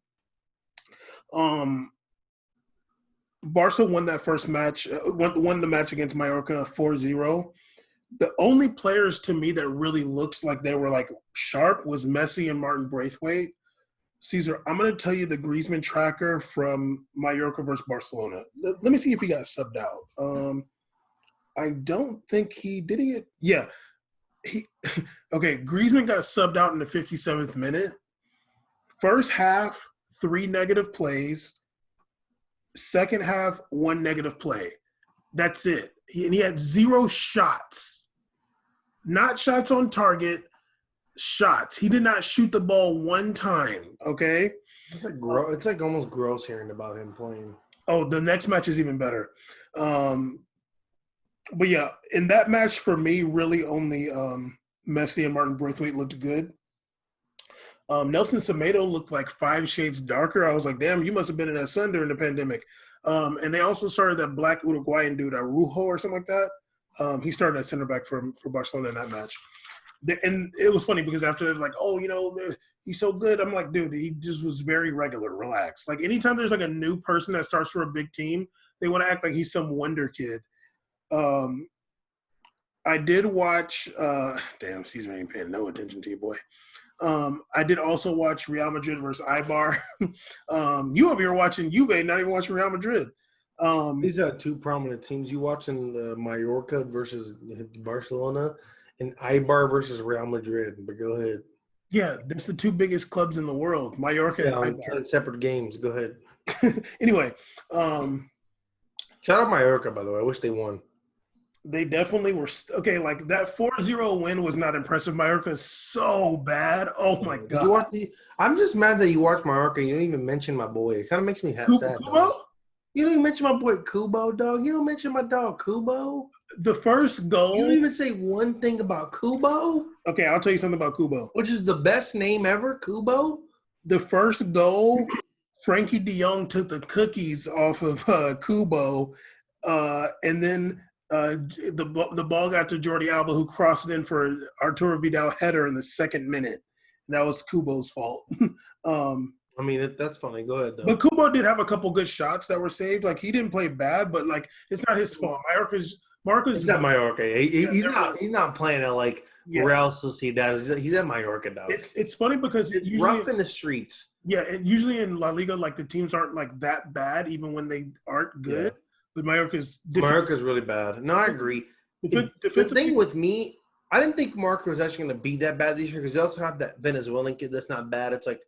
[SPEAKER 1] Barca won that first match, won the match against Mallorca 4-0. The only players to me that really looked like they were like sharp was Messi and Martin Braithwaite. Caesar, I'm going to tell you the Griezmann tracker from Mallorca versus Barcelona. Let me see if he got subbed out. I don't think he did. Okay, Griezmann got subbed out in the 57th minute. First half, 3 negative plays. Second half, 1 negative play. That's it. He had 0 shots. Not shots on target, shots. He did not shoot the ball 1 time, okay?
[SPEAKER 2] It's like almost gross hearing about him playing.
[SPEAKER 1] Oh, the next match is even better. But yeah, in that match for me, really only Messi and Martin Braithwaite looked good. Nelson Semedo looked like 5 shades darker. I was like, damn, you must have been in that sun during the pandemic. And they also started that black Uruguayan dude, Arujo or something like that. He started at center back for Barcelona in that match. And it was funny because after they're like, oh, he's so good. I'm like, dude, he just was very regular, relaxed. Like anytime there's like a new person that starts for a big team, they want to act like he's some wonder kid. I did watch damn, Caesar ain't paying no attention to you, boy. I did also watch Real Madrid versus Eibar. You over here watching Juve, not even watching Real Madrid.
[SPEAKER 3] These are two prominent teams. You watching Mallorca versus Barcelona and Eibar versus Real Madrid. But go ahead.
[SPEAKER 1] Yeah, that's the two biggest clubs in the world, Mallorca and Eibar.
[SPEAKER 3] Playing separate games. Go ahead.
[SPEAKER 1] Anyway.
[SPEAKER 3] Shout out Mallorca, by the way. I wish they won.
[SPEAKER 1] They definitely were okay. Like that 4-0 win was not impressive. Mallorca is so bad. Oh my god!
[SPEAKER 3] I'm just mad that you watch Mallorca. You don't even mention my boy. It kind of makes me sad.
[SPEAKER 1] Kubo?
[SPEAKER 3] You don't even mention my boy Kubo, dog. You don't mention my dog Kubo.
[SPEAKER 1] The first goal.
[SPEAKER 3] You don't even say one thing about Kubo.
[SPEAKER 1] Okay, I'll tell you something about Kubo.
[SPEAKER 3] Which is the best name ever, Kubo.
[SPEAKER 1] The first goal, Frankie De Jong took the cookies off of Kubo, and then. The ball got to Jordi Alba, who crossed it in for Arturo Vidal header in the second minute. That was Kubo's fault.
[SPEAKER 3] I mean, that's funny. Go ahead, though.
[SPEAKER 1] But Kubo did have a couple good shots that were saved. Like, he didn't play bad, but, like, it's not his fault. Marcus.
[SPEAKER 3] He's at Mallorca. He's not playing at, like, Real Sociedad. He's at Mallorca, though.
[SPEAKER 1] It's funny because
[SPEAKER 3] it's rough in the streets.
[SPEAKER 1] Yeah, usually in La Liga, like, the teams aren't, like, that bad, even when they aren't good. Yeah. But Mallorca's
[SPEAKER 3] really bad. No, I agree. The thing with me, I didn't think Mallorca was actually going to be that bad this year because they also have that Venezuelan kid that's not bad. It's like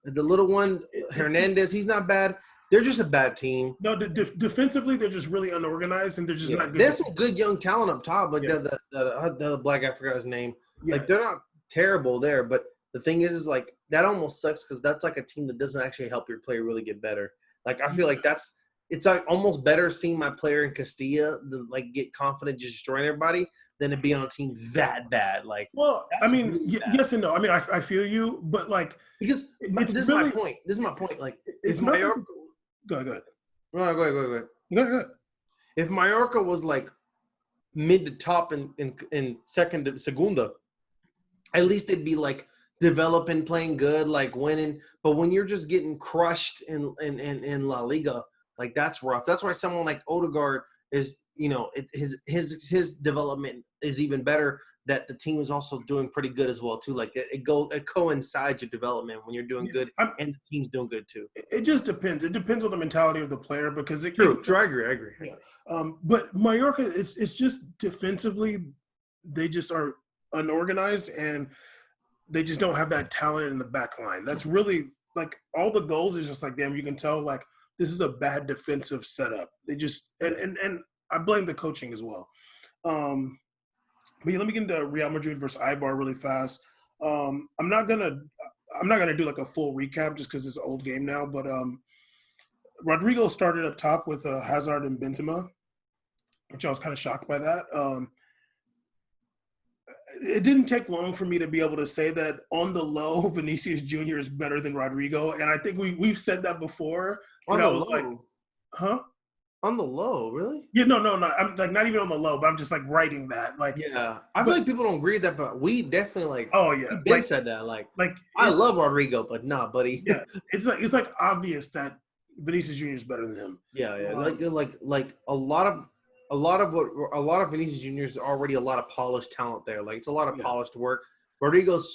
[SPEAKER 3] the little one, Hernandez, he's not bad. They're just a bad team.
[SPEAKER 1] No, defensively, they're just really unorganized, and they're just not good.
[SPEAKER 3] They have some good young talent up top, but the black guy, I forgot his name. Yeah. Like, they're not terrible there, but the thing is like, that almost sucks because that's like a team that doesn't actually help your player really get better. Like, I feel like it's like almost better seeing my player in Castilla than like get confident just destroying everybody than to be on a team that bad. Like,
[SPEAKER 1] well, I mean, really yes and no. I mean, I feel you, but like
[SPEAKER 3] because this is my point. This is my point. Like,
[SPEAKER 1] it's Mallorca. Go ahead.
[SPEAKER 3] No, go ahead. Go ahead. If Mallorca was like mid to top in second to segunda, at least they'd be like developing, playing good, like winning. But when you're just getting crushed in La Liga. Like, that's rough. That's why someone like Odegaard is, his development is even better. That the team is also doing pretty good as well too. Like it coincides your development when you're doing good and the team's doing good too.
[SPEAKER 1] It just depends. It depends on the mentality of the player because
[SPEAKER 3] True. I agree.
[SPEAKER 1] Yeah. But Mallorca, it's just defensively, they just are unorganized and they just don't have that talent in the back line. That's really like all the goals is just like, damn, you can tell like. This is a bad defensive setup. They just and I blame the coaching as well. But yeah, let me get into Real Madrid versus Eibar really fast. I'm not gonna do like a full recap just because it's an old game now. But Rodrigo started up top with Hazard and Benzema, which I was kind of shocked by that. It didn't take long for me to be able to say that on the low, Vinicius Jr. is better than Rodrigo, and I think we've said that before.
[SPEAKER 3] On the low.
[SPEAKER 1] Like, huh?
[SPEAKER 3] On the low, really?
[SPEAKER 1] Yeah, no. I'm like not even on the low, but I'm just like writing that. Like,
[SPEAKER 3] yeah, I feel like people don't agree with that, but we definitely like.
[SPEAKER 1] Oh yeah,
[SPEAKER 3] they said that. Like I love Rodrigo, but nah, buddy.
[SPEAKER 1] Yeah, it's like obvious that Vinicius Jr. is better than him.
[SPEAKER 3] Yeah. Like a lot of Vinicius Jr. is already a lot of polished talent there. Like, it's a lot of polished work. Rodrigo's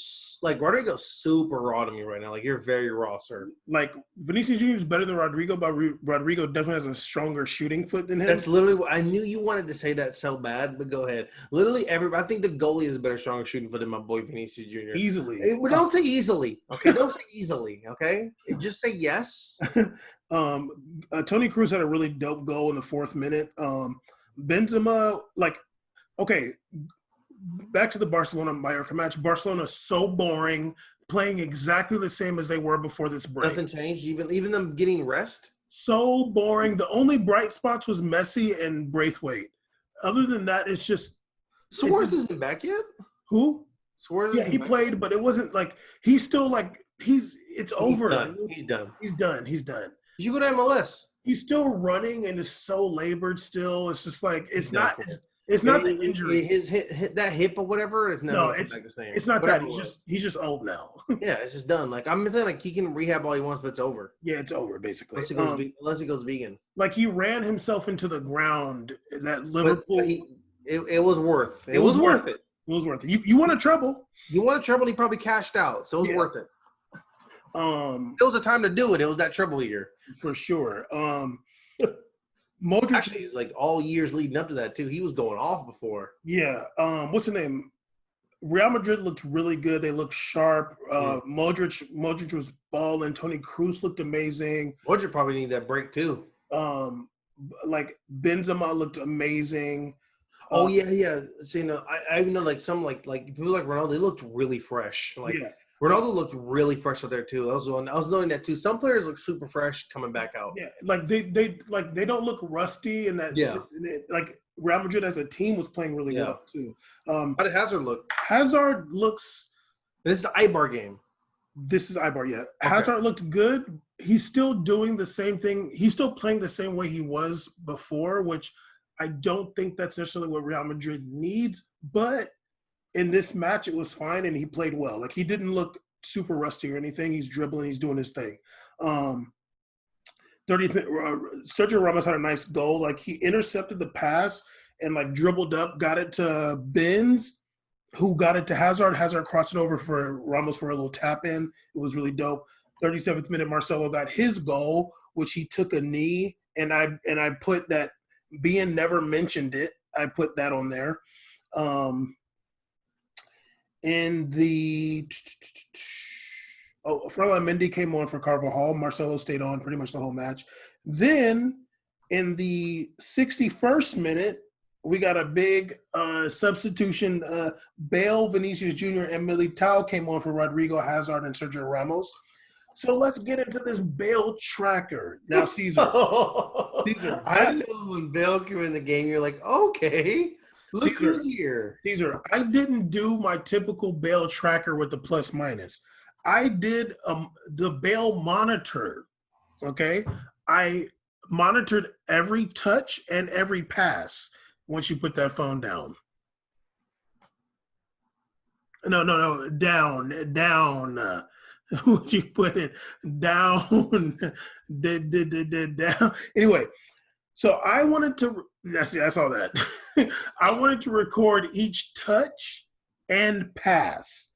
[SPEAKER 3] super raw to me right now. Like, you're very raw, sir.
[SPEAKER 1] Like, Vinicius Jr. is better than Rodrigo, but Rodrigo definitely has a stronger shooting foot than him.
[SPEAKER 3] That's literally what I knew you wanted to say that so bad, but go ahead. Literally, I think the goalie is a better, stronger shooting foot than my boy Vinicius Jr.
[SPEAKER 1] Easily.
[SPEAKER 3] But don't say easily, okay? Don't say easily, okay? Just say yes.
[SPEAKER 1] Toni Kroos had a really dope goal in the 4th minute. Benzema, like, okay, back to the Barcelona-Mallorca match. Barcelona so boring, playing exactly the same as they were before this break.
[SPEAKER 3] Nothing changed, even them getting rest?
[SPEAKER 1] So boring. The only bright spots was Messi and Braithwaite. Other than that, it's just –
[SPEAKER 3] Suarez isn't back yet?
[SPEAKER 1] Who?
[SPEAKER 3] Suarez
[SPEAKER 1] he played, but it wasn't like – he's still like it's over.
[SPEAKER 3] Done. He's done.
[SPEAKER 1] He's done. He's done.
[SPEAKER 3] You go to MLS.
[SPEAKER 1] He's still running and is so labored still. It's just like it's not the injury.
[SPEAKER 3] His hit that hip or whatever is never.
[SPEAKER 1] No, it's not
[SPEAKER 3] whatever
[SPEAKER 1] that. He's just old now.
[SPEAKER 3] Yeah, it's just done. Like I'm saying, like he can rehab all he wants, but it's over.
[SPEAKER 1] Yeah, it's over basically.
[SPEAKER 3] Unless he goes vegan.
[SPEAKER 1] Like he ran himself into the ground. That Liverpool.
[SPEAKER 3] But it was worth. It was worth it.
[SPEAKER 1] It was worth it. You want a treble?
[SPEAKER 3] You want a treble? He probably cashed out, so it was worth it. It was a time to do it. It was that treble year
[SPEAKER 1] for sure. Modric,
[SPEAKER 3] actually, like all years leading up to that too, he was going off before.
[SPEAKER 1] Yeah. What's the name? Real Madrid looked really good. They looked sharp. Modric was balling. Toni Kroos looked amazing.
[SPEAKER 3] Modric probably need that break too.
[SPEAKER 1] Like Benzema looked amazing.
[SPEAKER 3] Oh yeah. So I even know like some like people like Ronaldo, they looked really fresh. Like Ronaldo looked really fresh out there too. That was one I was knowing that too. Some players look super fresh coming back out.
[SPEAKER 1] Yeah, like they don't look rusty in that.
[SPEAKER 3] Yeah.
[SPEAKER 1] Like Real Madrid as a team was playing really well too.
[SPEAKER 3] How did Hazard look?
[SPEAKER 1] Hazard looks.
[SPEAKER 3] This is the Ibar game.
[SPEAKER 1] This is Ibar, yeah.
[SPEAKER 3] Okay.
[SPEAKER 1] Hazard looked good. He's still doing the same thing. He's still playing the same way he was before, which I don't think that's necessarily what Real Madrid needs. But in this match, it was fine, and he played well. Like, he didn't look super rusty or anything. He's dribbling. He's doing his thing. 30th minute, Sergio Ramos had a nice goal. Like, he intercepted the pass and, like, dribbled up, got it to Benz, who got it to Hazard. Hazard crossed it over for Ramos for a little tap-in. It was really dope. 37th minute, Marcelo got his goal, which he took a knee, and I put that – Bein never mentioned it. I put that on there. In the Ferland Mendy came on for Carvajal. Marcelo stayed on pretty much the whole match. Then in the 61st minute, we got a big substitution. Bale, Vinicius Jr., and Militao came on for Rodrigo, Hazard, and Sergio Ramos. So let's get into this Bale tracker. Now, Caesar.
[SPEAKER 3] I know when Bale came in the game, you're like, okay, look who's here.
[SPEAKER 1] Caesar, I didn't do my typical Bale tracker with the plus minus. I did the Bale monitor, okay? I monitored every touch and every pass once you put that phone down. No, down. Would you put it down? Down. Anyway, so I wanted to. I saw that. I wanted to record each touch and pass.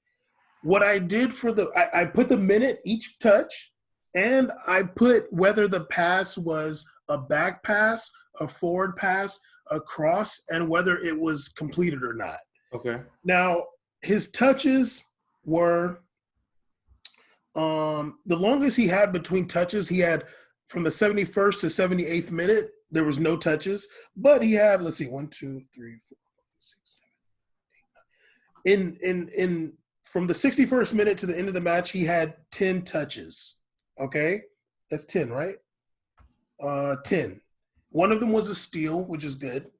[SPEAKER 1] What I did for I put the minute each touch, and I put whether the pass was a back pass, a forward pass, a cross, and whether it was completed or not.
[SPEAKER 3] Okay.
[SPEAKER 1] Now his touches were. The longest he had between touches, he had from the 71st to 78th minute, there was no touches, but he had, let's see, 1, 2, 3, 4, 5, 6, 7, 8, 9. From the 61st minute to the end of the match, he had 10 touches. Okay? That's 10, right? 10. One of them was a steal, which is good.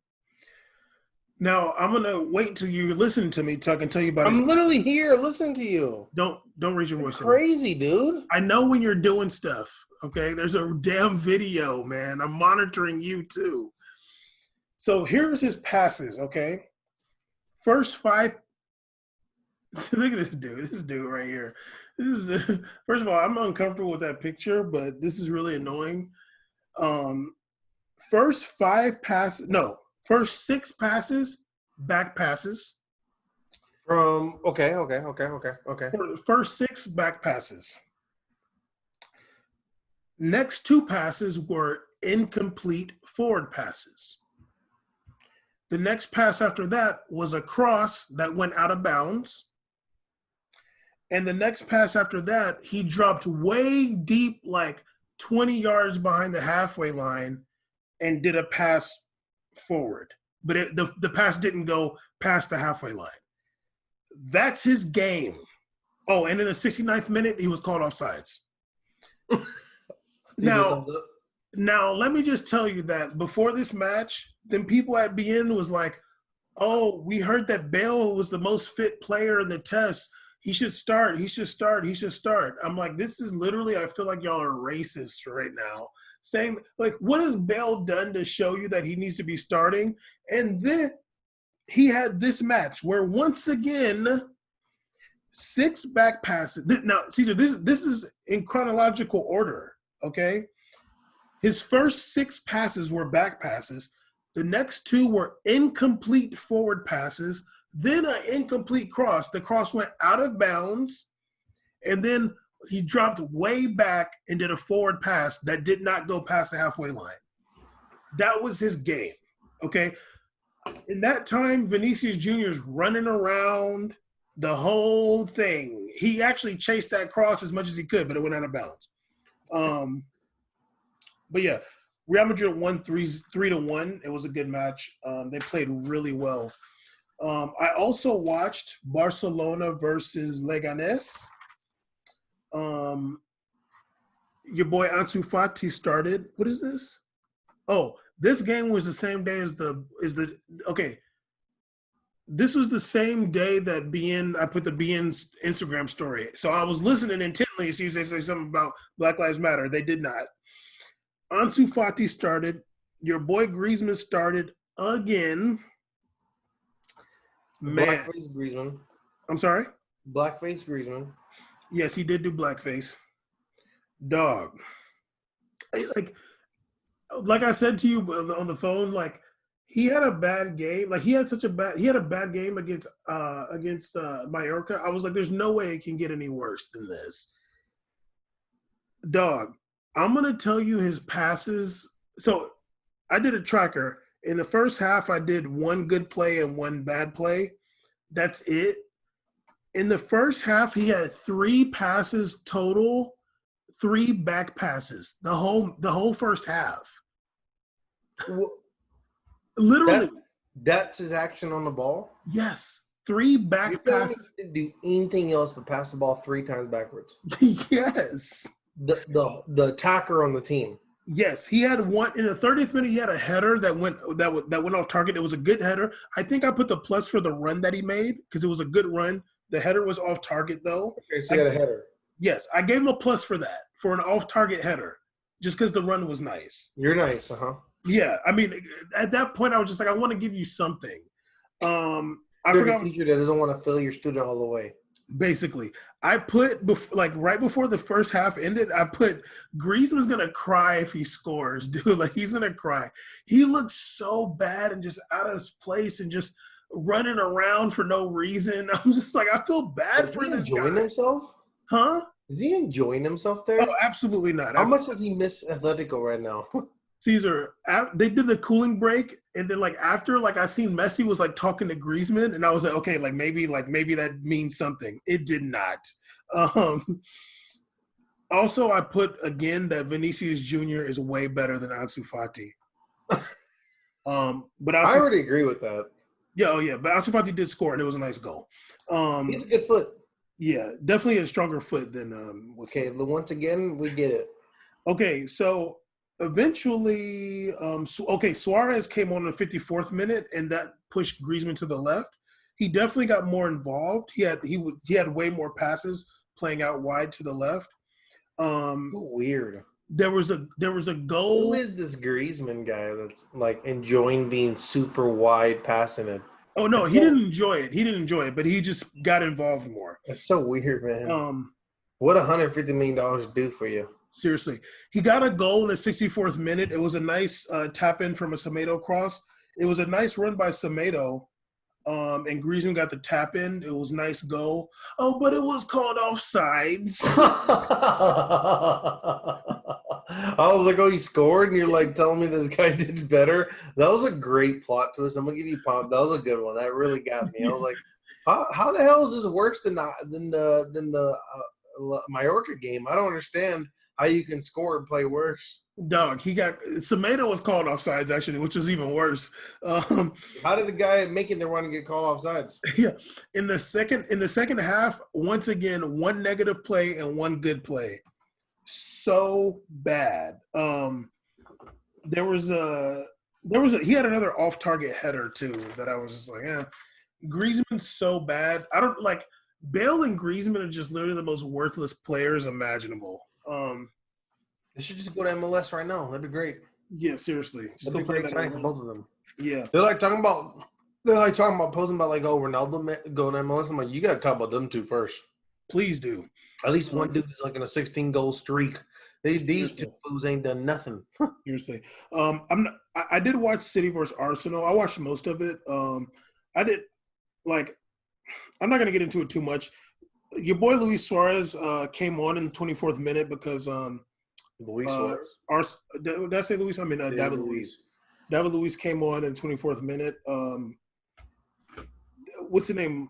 [SPEAKER 1] Now, I'm going to wait till you listen to me so I can tell you about it.
[SPEAKER 3] I'm literally here listening to you.
[SPEAKER 1] Don't raise your voice.
[SPEAKER 3] Crazy, dude.
[SPEAKER 1] I know when you're doing stuff, okay? There's a damn video, man. I'm monitoring you, too. So here's his passes, okay? First 5 – look at this dude right here. First of all, I'm uncomfortable with that picture, but this is really annoying. First 6 passes, back passes.
[SPEAKER 3] Okay.
[SPEAKER 1] First 6 back passes. Next 2 passes were incomplete forward passes. The next pass after that was a cross that went out of bounds. And the next pass after that, he dropped way deep, like 20 yards behind the halfway line, and did a pass forward. But the pass didn't go past the halfway line. That's his game. Oh, and in the 69th minute, he was called offsides. Now, let me just tell you that before this match, then people at Bein was like, oh, we heard that Bale was the most fit player in the test. He should start. He should start. He should start. I'm like, this is literally, I feel like y'all are racist right now. Saying, like, what has Bale done to show you that he needs to be starting? And then he had this match where once again, 6 back passes. Now, Caesar, this is in chronological order, okay? His first 6 passes were back passes. The next 2 were incomplete forward passes. Then an incomplete cross. The cross went out of bounds, and then he dropped way back and did a forward pass that did not go past the halfway line. That was his game, okay? In that time, Vinicius Jr. is running around the whole thing. He actually chased that cross as much as he could, but it went out of bounds. But yeah, Real Madrid won 3-1. It was a good match. They played really well. I also watched Barcelona versus Leganés. Your boy Ansu Fati started. What is this? Oh, this game was the same day as okay. This was the same day that Bein, I put the Bein's Instagram story. So I was listening intently to see if they say something about Black Lives Matter. They did not. Ansu Fati started. Your boy Griezmann started again. Man.
[SPEAKER 3] Blackface Griezmann.
[SPEAKER 1] I'm sorry?
[SPEAKER 3] Blackface Griezmann.
[SPEAKER 1] Yes, he did do blackface. Dog. Like I said to you on the phone, like, he had a bad game. Like, he had a bad game against Mallorca. I was like, there's no way it can get any worse than this. Dog, I'm going to tell you his passes. So I did a tracker. In the first half, I did 1 good play and 1 bad play. That's it. In the first half, he had 3 passes total, 3 back passes. The whole first half. Literally.
[SPEAKER 3] That's his action on the ball?
[SPEAKER 1] Yes. 3 back passes.
[SPEAKER 3] He didn't do anything else but pass the ball 3 times backwards.
[SPEAKER 1] Yes.
[SPEAKER 3] The attacker on the team.
[SPEAKER 1] Yes, he had one in the 30th minute. He had a header that went off target. It was a good header. I think I put the plus for the run that he made because it was a good run. The header was off target though.
[SPEAKER 3] Okay, so he had a header.
[SPEAKER 1] Yes, I gave him a plus for that, for an off target header, just because the run was nice.
[SPEAKER 3] You're nice,
[SPEAKER 1] Yeah, I mean, at that point, I was just like, I want to give you something. I
[SPEAKER 3] You're
[SPEAKER 1] forgot.
[SPEAKER 3] a teacher that doesn't want to fail your student all the way.
[SPEAKER 1] Basically, I put right before the first half ended, I put Griezmann's gonna cry if he scores, dude. Like, he's gonna cry. He looks so bad and just out of his place and just running around for no reason. I'm just like, I feel bad for this guy. Is he
[SPEAKER 3] enjoying himself?
[SPEAKER 1] Huh?
[SPEAKER 3] Is he enjoying himself there?
[SPEAKER 1] Oh, absolutely not.
[SPEAKER 3] How much does he miss Atletico right now?
[SPEAKER 1] Caesar, they did the cooling break, and then after, I seen Messi was talking to Griezmann, and I was like, okay, maybe that means something. It did not. Also, I put again that Vinicius Jr. is way better than Ansu Fati. But
[SPEAKER 3] I already agree with that.
[SPEAKER 1] Yeah, oh yeah, but Ansu Fati did score, and it was a nice goal.
[SPEAKER 3] He's a good foot.
[SPEAKER 1] Yeah, definitely a stronger foot than
[SPEAKER 3] okay, but once again, we get it.
[SPEAKER 1] Okay, so eventually, Suarez came on the 54th minute, and that pushed Griezmann to the left. He definitely got more involved. He had way more passes playing out wide to the left.
[SPEAKER 3] Weird.
[SPEAKER 1] There was a goal.
[SPEAKER 3] Who is this Griezmann guy that's enjoying being super wide passing it?
[SPEAKER 1] Oh no, he didn't enjoy it. He didn't enjoy it, but he just got involved more.
[SPEAKER 3] It's so weird, man. What $150 million do for you?
[SPEAKER 1] Seriously. He got a goal in the 64th minute. It was a nice tap in from a Semedo cross. It was a nice run by Semedo, and Griezmann got the tap in. It was a nice goal. Oh, but it was called offsides.
[SPEAKER 3] I was like, oh, he scored? And you're telling me this guy did better? That was a great plot twist. I'm going to give you a pump. That was a good one. That really got me. I was like, how the hell is this worse than the Mallorca game? I don't understand how you can score and play worse.
[SPEAKER 1] Dog, Semedo was called offsides actually, which was even worse.
[SPEAKER 3] How did the guy making the run and get called offsides?
[SPEAKER 1] Yeah, in the second half, once again, 1 negative play and 1 good play. So bad. He had another off target header too that I was just like, Griezmann's so bad. I don't Bale and Griezmann are just literally the most worthless players imaginable.
[SPEAKER 3] They should just go to MLS right now. That'd be great.
[SPEAKER 1] Yeah, seriously.
[SPEAKER 3] That'd be pretty exciting for both of them.
[SPEAKER 1] Yeah.
[SPEAKER 3] They're like talking about posting about like, oh, Ronaldo go to MLS. I'm like, you got to talk about them two first.
[SPEAKER 1] Please do.
[SPEAKER 3] At least one dude is like in a 16-goal streak. These two fools ain't done nothing.
[SPEAKER 1] Seriously. I did watch City versus Arsenal. I watched most of it. I did like. I'm not gonna get into it too much. Your boy Luis Suarez came on in the 24th minute because
[SPEAKER 3] Luis Suarez.
[SPEAKER 1] Did I say Luis? I mean David Luiz. David Luiz came on in the 24th minute. What's the name?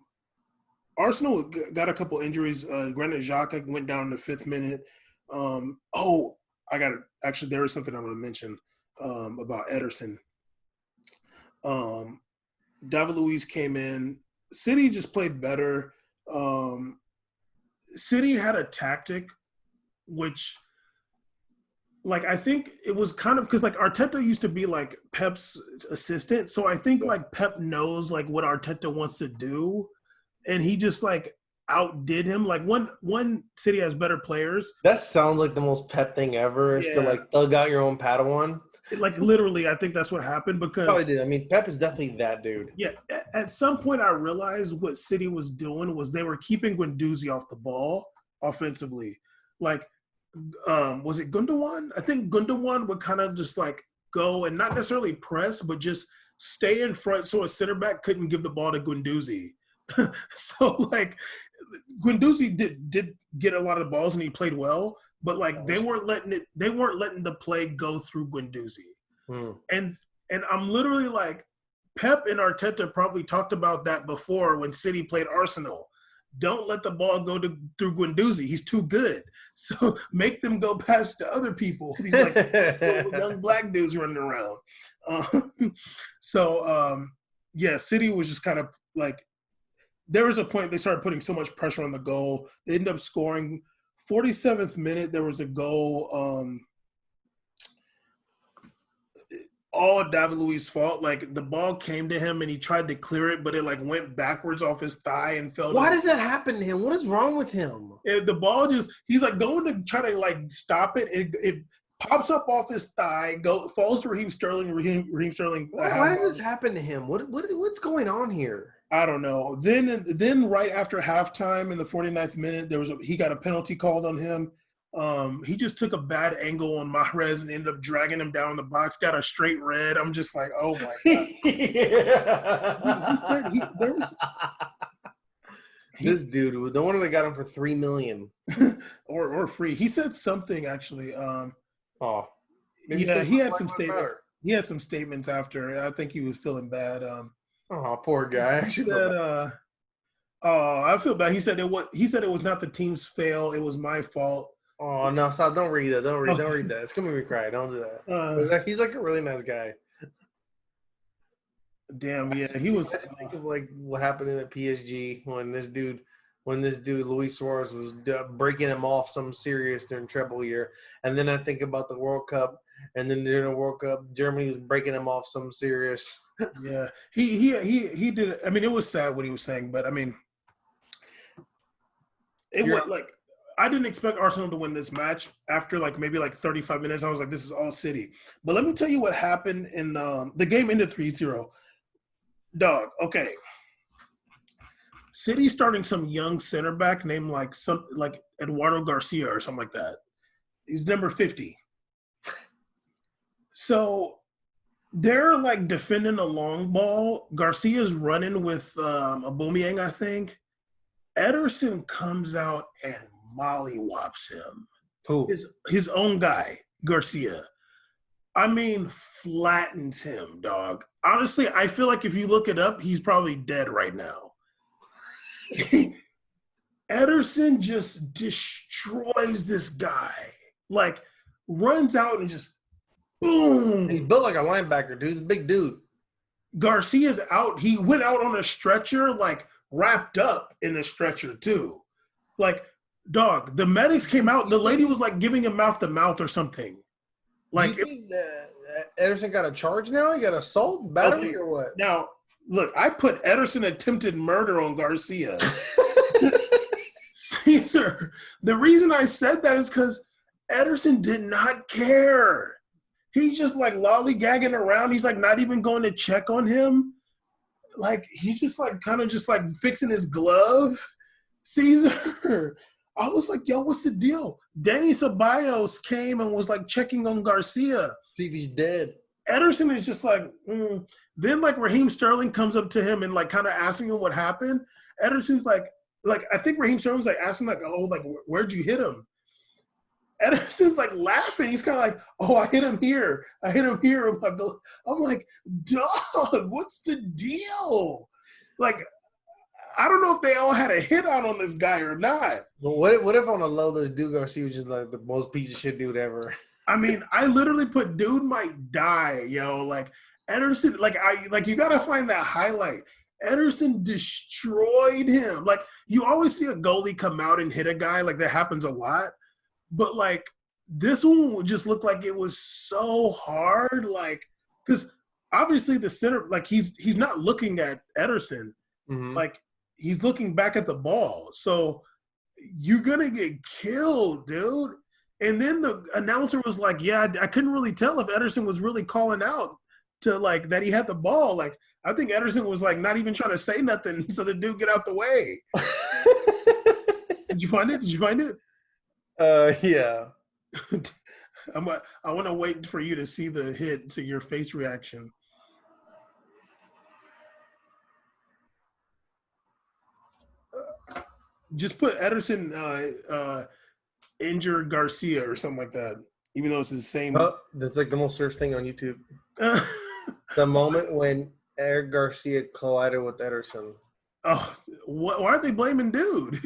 [SPEAKER 1] Arsenal got a couple injuries. Granit Xhaka went down in the 5th minute. I got it. Actually, there is something I want to mention about Ederson. David Luiz came in. City just played better. City had a tactic, which, like, I think it was kind of because, like, Arteta used to be, like, Pep's assistant. So I think, like, Pep knows, like, what Arteta wants to do. And he just, like, outdid him. Like, one City has better players.
[SPEAKER 3] That sounds like the most Pep thing ever, is to, like, thug out your own Padawan.
[SPEAKER 1] Like, literally, I think that's what happened because –
[SPEAKER 3] Probably did. I mean, Pep is definitely that dude.
[SPEAKER 1] Yeah. At some point, I realized what City was doing was they were keeping Guendouzi off the ball offensively. Like, was it Gundogan? I think Gundogan would kind of just, like, go and not necessarily press, but just stay in front so a center back couldn't give the ball to Guendouzi. So, like, Guendouzi did get a lot of balls and he played well, but, like, they weren't letting the play go through Guendouzi. And I'm literally like, Pep and Arteta probably talked about that before when City played Arsenal. Don't let the ball go through Guendouzi. He's too good. So make them go past the other people. These like young black dudes running around. City was just kind of like, there was a point they started putting so much pressure on the goal. They ended up scoring. 47th minute, there was a goal. All David Luiz's fault. Like, the ball came to him and he tried to clear it, but it, like, went backwards off his thigh and fell.
[SPEAKER 3] Why does that happen to him? What is wrong with him?
[SPEAKER 1] The ball he's like going to try to, like, stop it. It pops up off his thigh, falls to Raheem Sterling. Raheem Sterling.
[SPEAKER 3] Why does this happen to him? What's going on here?
[SPEAKER 1] I don't know. Then right after halftime in the 49th minute, he got a penalty called on him. He just took a bad angle on Mahrez and ended up dragging him down in the box. Got a straight red. I'm just like, oh my god.
[SPEAKER 3] This dude, the one that got him for $3 million
[SPEAKER 1] or free. He said something actually. He had some statements. He had some statements after. I think he was feeling bad.
[SPEAKER 3] Poor guy.
[SPEAKER 1] He said, I feel bad. He said it was not the team's fail. It was my fault.
[SPEAKER 3] Oh no! Stop! Don't read it. Don't read that. It's gonna make me cry. Don't do that. He's like a really nice guy.
[SPEAKER 1] Damn, yeah, he was.
[SPEAKER 3] I think of like what happened in the PSG when this dude Luis Suarez was breaking him off some serious during treble year, and then I think about the World Cup, and then during the World Cup, Germany was breaking him off some serious.
[SPEAKER 1] Yeah, he did. I mean, it was sad what he was saying, but I mean, was like. I didn't expect Arsenal to win this match after maybe 35 minutes. I was like, this is all City. But let me tell you what happened in the game ended 3-0. Dog, okay. City starting some young center back named like Eduardo Garcia or something like that. He's number 50. So they're like defending a long ball. Garcia's running with Aubameyang, I think. Ederson comes out and mollywops him.
[SPEAKER 3] Who?
[SPEAKER 1] His own guy, Garcia. I mean, flattens him, dog. Honestly, I feel like if you look it up, he's probably dead right now. Ederson just destroys this guy. Like, runs out and just boom.
[SPEAKER 3] He's built like a linebacker, dude. He's a big dude.
[SPEAKER 1] Garcia's out. He went out on a stretcher, like, wrapped up in the stretcher, too. Like, dog, the medics came out. The lady was, like, giving him mouth-to-mouth or something. Like,
[SPEAKER 3] you think Ederson got a charge now? He got assault, battery, or what?
[SPEAKER 1] Now, look, I put Ederson attempted murder on Garcia. Caesar, the reason I said that is because Ederson did not care. He's just like lollygagging around. He's like not even going to check on him. Like he's just like kind of just like fixing his glove. Caesar, I was like, yo, what's the deal? Danny Ceballos came and was like checking on Garcia.
[SPEAKER 3] See if he's dead.
[SPEAKER 1] Ederson is just like, Then like Raheem Sterling comes up to him and like kind of asking him what happened. Ederson's like I think Raheem Sterling's like asking like, oh, like where'd you hit him? Ederson's like laughing. He's kind of like, oh, I hit him here. I'm like, dog, what's the deal? Like, I don't know if they all had a hit on this guy or not.
[SPEAKER 3] But what if on a low, this dude Garcia was just like the most piece of shit dude ever?
[SPEAKER 1] I mean, I literally put dude might die, yo. Like Ederson, you gotta find that highlight. Ederson destroyed him. Like you always see a goalie come out and hit a guy, like that happens a lot. But like this one just looked like it was so hard, like because obviously the center, like he's not looking at Ederson, like he's looking back at the ball. So you're gonna get killed, dude. And then the announcer was like, "Yeah, I couldn't really tell if Ederson was really calling out to like that he had the ball. Like I think Ederson was like not even trying to say nothing, so the dude get out the way." Did you find it?
[SPEAKER 3] Yeah.
[SPEAKER 1] I want to wait for you to see the hit to your face reaction. Just put Ederson injured Garcia or something like that, even though it's the same.
[SPEAKER 3] Oh, that's like the most searched thing on YouTube. The moment when Eric Garcia collided with Ederson.
[SPEAKER 1] Oh, why aren't they blaming dude?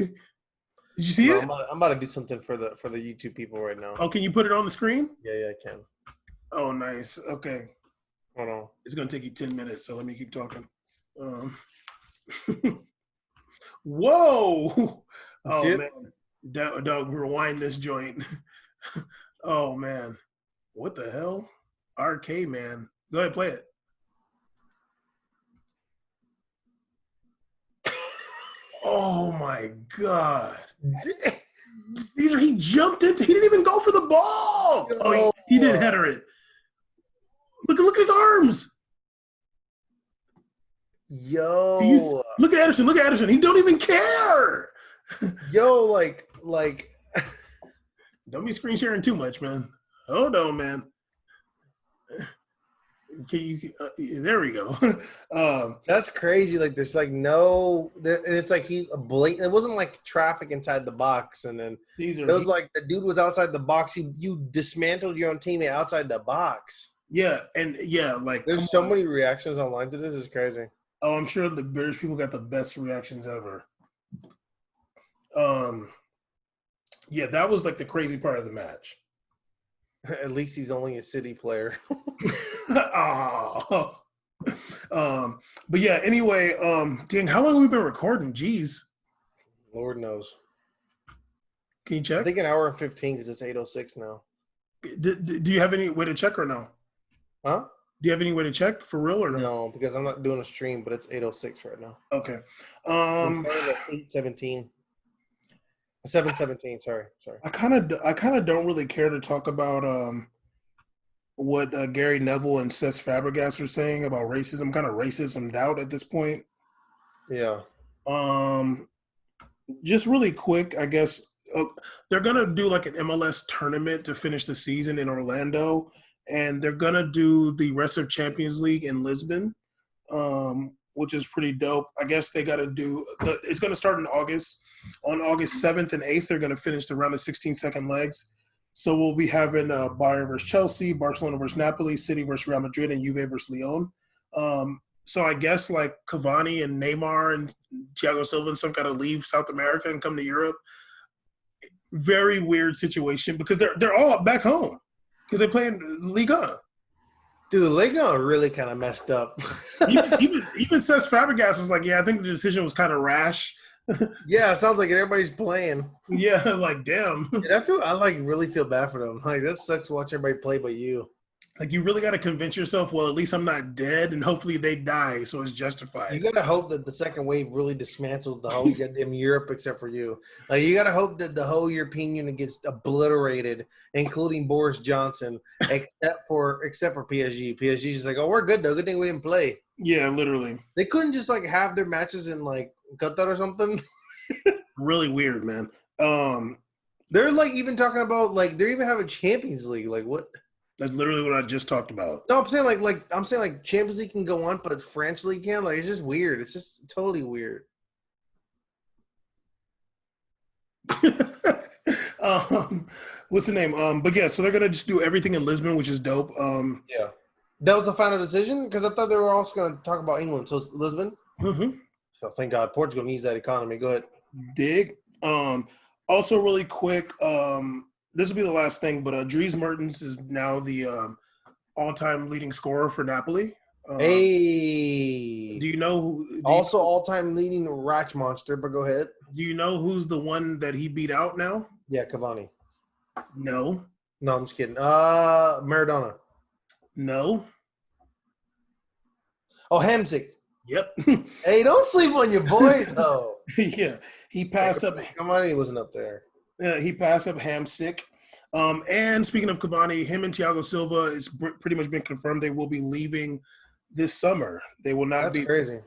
[SPEAKER 1] Did you see it?
[SPEAKER 3] I'm about to do something for the YouTube people right now.
[SPEAKER 1] Oh, can you put it on the screen?
[SPEAKER 3] Yeah, I can.
[SPEAKER 1] Oh, nice. Okay.
[SPEAKER 3] Hold on.
[SPEAKER 1] It's gonna take you 10 minutes, so let me keep talking. Whoa! Oh man, dog, rewind this joint. Oh man, what the hell? RK man, go ahead, play it. Oh my god! He jumped into. He didn't even go for the ball. Oh, he did header it. Look at his arms.
[SPEAKER 3] Yo,
[SPEAKER 1] look at Ederson. He don't even care.
[SPEAKER 3] Yo, like.
[SPEAKER 1] Don't be screen sharing too much, man. Hold on, man. There we go.
[SPEAKER 3] That's crazy. Like, there's like no, and it's like he blatant. It wasn't like traffic inside the box, and then it was like the dude was outside the box. You dismantled your own teammate outside the box.
[SPEAKER 1] Yeah, and yeah, like
[SPEAKER 3] there's so many reactions online to this. It's crazy.
[SPEAKER 1] Oh, I'm sure the British people got the best reactions ever. Yeah, that was like the crazy part of the match.
[SPEAKER 3] At least he's only a City player.
[SPEAKER 1] Oh. But yeah, anyway, dang, how long have we been recording? Jeez.
[SPEAKER 3] Lord knows.
[SPEAKER 1] Can you check?
[SPEAKER 3] I think an hour and 15 because it's 8:06 now.
[SPEAKER 1] Do you have any way to check or no?
[SPEAKER 3] Huh?
[SPEAKER 1] Do you have any way to check for real or no?
[SPEAKER 3] No, because I'm not doing a stream, but it's 8:06 right now.
[SPEAKER 1] Okay.
[SPEAKER 3] 8:17. 7:17. Sorry.
[SPEAKER 1] I kind of don't really care to talk about what Gary Neville and Cesc Fabregas were saying about racism. Kind of racism doubt at this point.
[SPEAKER 3] Yeah.
[SPEAKER 1] Just really quick, I guess they're gonna do like an MLS tournament to finish the season in Orlando, and they're gonna do the rest of Champions League in Lisbon, which is pretty dope. I guess they got to do it's going to start in August. On August 7th and 8th, they're going to finish the round of 16-second legs. So we'll be having Bayern versus Chelsea, Barcelona versus Napoli, City versus Real Madrid, and Juve versus Lyon. So I guess like Cavani and Neymar and Thiago Silva and stuff got to leave South America and come to Europe. Very weird situation because they're all back home because they play in Liga.
[SPEAKER 3] Dude, Liga really kind of messed up.
[SPEAKER 1] even Cesc Fabregas was like, yeah, I think the decision was kind of rash.
[SPEAKER 3] Yeah, it sounds like everybody's playing.
[SPEAKER 1] Yeah, like damn.
[SPEAKER 3] And I like really feel bad for them. Like that sucks watching everybody play but you.
[SPEAKER 1] Like, you really got to convince yourself, well, at least I'm not dead, and hopefully they die, so it's
[SPEAKER 3] You
[SPEAKER 1] justified.
[SPEAKER 3] gotta hope that the second wave really dismantles the whole goddamn Europe except for you. Like you gotta hope that the whole European Union gets obliterated, including Boris Johnson, except for PSG. PSG is like, oh, we're good though. Good thing we didn't play.
[SPEAKER 1] Yeah, literally.
[SPEAKER 3] They couldn't just like have their matches in like Qatar or something.
[SPEAKER 1] Really weird, man.
[SPEAKER 3] They're like even talking about like they even have a Champions League. Like what?
[SPEAKER 1] That's literally what I just talked about.
[SPEAKER 3] No, I'm saying like Champions League can go on, but French League can't. Like it's just weird. It's just totally weird.
[SPEAKER 1] What's the name? But yeah, so they're gonna just do everything in Lisbon, which is dope.
[SPEAKER 3] Yeah, that was the final decision because I thought they were also going to talk about England. So it's Lisbon.
[SPEAKER 1] Mm-hmm.
[SPEAKER 3] So thank God Portugal needs that economy. Go ahead.
[SPEAKER 1] Dig. Also, really quick, this will be the last thing, but Dries Mertens is now the all-time leading scorer for Napoli.
[SPEAKER 3] Hey.
[SPEAKER 1] Do you know who?
[SPEAKER 3] Also, all-time leading Ratch monster. But go ahead.
[SPEAKER 1] Do you know who's the one that he beat out now?
[SPEAKER 3] Yeah, Cavani.
[SPEAKER 1] No.
[SPEAKER 3] No, I'm just kidding. Maradona.
[SPEAKER 1] No.
[SPEAKER 3] Oh, Hamsik.
[SPEAKER 1] Yep.
[SPEAKER 3] Hey, don't sleep on your boy though.
[SPEAKER 1] Yeah, he passed up.
[SPEAKER 3] Cavani wasn't up there.
[SPEAKER 1] He passed up Hamsik. And speaking of Cavani, him and Thiago Silva, it's pretty much been confirmed they will be leaving this summer. They will not
[SPEAKER 3] That's
[SPEAKER 1] be.
[SPEAKER 3] crazy.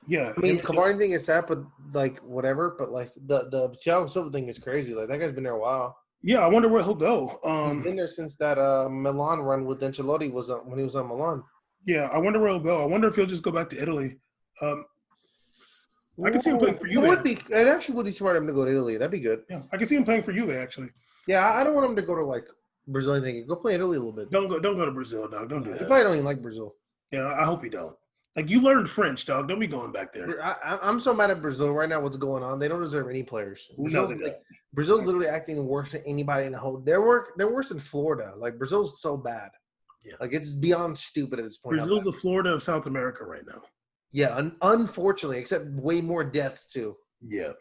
[SPEAKER 1] Yeah,
[SPEAKER 3] I mean, Cavani thing is sad, but like whatever. But like the Thiago Silva thing is crazy. Like that guy's been there a while.
[SPEAKER 1] Yeah, I wonder where he'll go.
[SPEAKER 3] He's been there since that Milan run with Ancelotti was when he was on Milan.
[SPEAKER 1] Yeah, I wonder where he'll go. I wonder if he'll just go back to Italy. I can see him playing for Juve.
[SPEAKER 3] It actually would be smart of him to go to Italy. That'd be good.
[SPEAKER 1] Yeah, I can see him playing for Juve actually.
[SPEAKER 3] Yeah, I don't want him to go to like Brazil or anything. Go play in Italy a little bit.
[SPEAKER 1] Don't go to Brazil, dog. Don't do
[SPEAKER 3] He
[SPEAKER 1] that.
[SPEAKER 3] probably don't even like Brazil.
[SPEAKER 1] Yeah, I hope he don't. Like, you learned French, dog. Don't be going back there.
[SPEAKER 3] I'm so mad at Brazil right now. What's going on? They don't deserve any players.
[SPEAKER 1] No, they don't.
[SPEAKER 3] Brazil's literally acting worse than anybody in the whole. They're worse than Florida. Like Brazil's so bad.
[SPEAKER 1] Yeah.
[SPEAKER 3] Like it's beyond stupid at this point.
[SPEAKER 1] Brazil's the Florida of South America right now.
[SPEAKER 3] Yeah, unfortunately, except way more deaths too.
[SPEAKER 1] Yeah.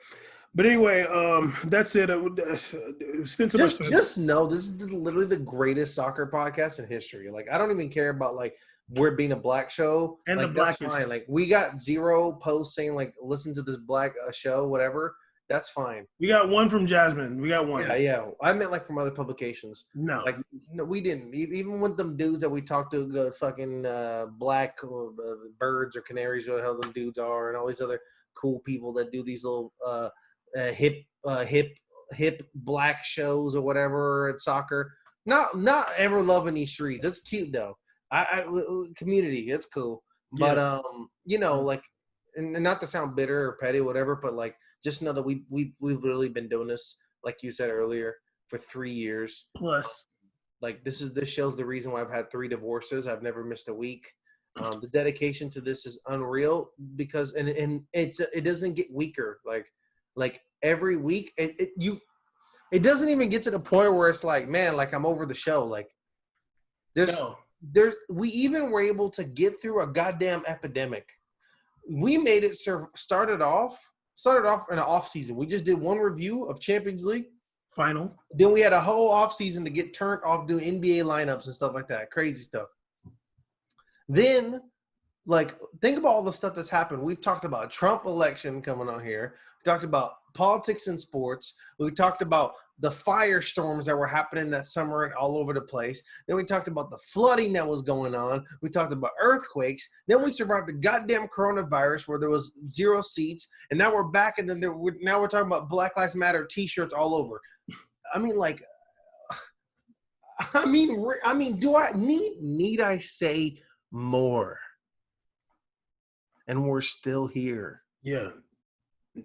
[SPEAKER 1] But anyway, that's it. Spend so much time.
[SPEAKER 3] Just know this is literally the greatest soccer podcast in history. Like I don't even care about like we're being a black show
[SPEAKER 1] And
[SPEAKER 3] like,
[SPEAKER 1] the blackest.
[SPEAKER 3] fine. Like we got 0 posts saying like listen to this black show, whatever. That's fine.
[SPEAKER 1] We got one from Jasmine. We got one.
[SPEAKER 3] Yeah. I meant like from other publications.
[SPEAKER 1] No.
[SPEAKER 3] Like no, we didn't. Even with them dudes that we talked to, fucking black birds or canaries, or how them dudes are, and all these other cool people that do these little hip black shows or whatever at soccer. Not ever loving these streets. That's cute though. I community. It's cool. But you know, like, and not to sound bitter or petty or whatever, but like. Just know that we've literally been doing this, like you said earlier, for 3 years.
[SPEAKER 1] Plus.
[SPEAKER 3] Like this shows the reason why I've had 3 divorces. I've never missed a week. The dedication to this is unreal because and it doesn't get weaker. Like every week it doesn't even get to the point where it's like, man, like I'm over the show. Like we even were able to get through a goddamn epidemic. We made it started off in an off season. We just did one review of Champions League
[SPEAKER 1] final.
[SPEAKER 3] Then we had a whole off season to get turned off doing NBA lineups and stuff like that. Crazy stuff. Then, like, think about all the stuff that's happened. We've talked about Trump election coming on here. We talked about politics and sports. We talked about the firestorms that were happening that summer and all over the place. Then we talked about the flooding that was going on. We talked about earthquakes. Then we survived the goddamn coronavirus where there was 0 seats. And now we're back, and then now we're talking about Black Lives Matter T-shirts all over. I mean, like, do I need I say more? And we're still here.
[SPEAKER 1] Yeah.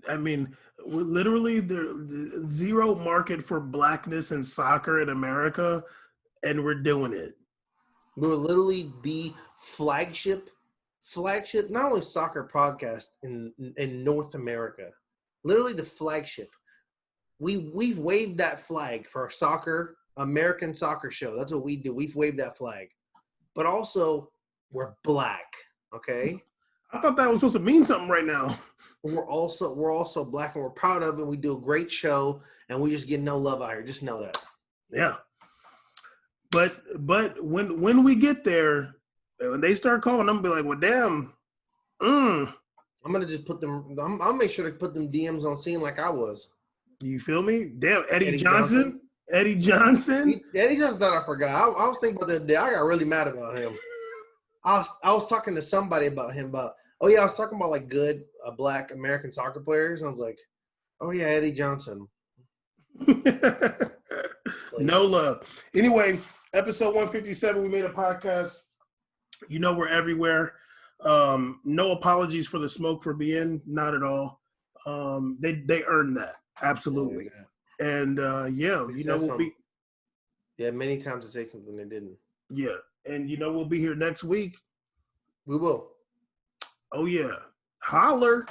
[SPEAKER 1] I mean, we're literally the zero market for blackness in soccer in America, and we're doing it.
[SPEAKER 3] We're literally the flagship, not only soccer podcast in North America, literally the flagship. We've waved that flag for a soccer, American soccer show. That's what we do. We've waved that flag. But also, we're black, okay?
[SPEAKER 1] I thought that was supposed to mean something right now.
[SPEAKER 3] We're also black, and we're proud of it. We do a great show, and we just get no love out here. Just know that.
[SPEAKER 1] Yeah. But when we get there, when they start calling, I'm gonna be like, well, damn.
[SPEAKER 3] I'm gonna just put them. I'll make sure to put them DMs on scene like I was.
[SPEAKER 1] You feel me? Damn, Eddie Johnson. Eddie Johnson.
[SPEAKER 3] Eddie Johnson that I forgot. I was thinking about that day. I got really mad about him. I was talking to somebody about him. I was talking about like good Black American soccer players. I was like, oh yeah, Eddie Johnson.
[SPEAKER 1] No love. Anyway, episode 157. We made a podcast. You know we're everywhere. No apologies for the smoke for being, not at all. They earned that, absolutely. Yeah. And we'll be.
[SPEAKER 3] Yeah, many times to say something they didn't.
[SPEAKER 1] Yeah, and we'll be here next week.
[SPEAKER 3] We will.
[SPEAKER 1] Oh yeah, holler.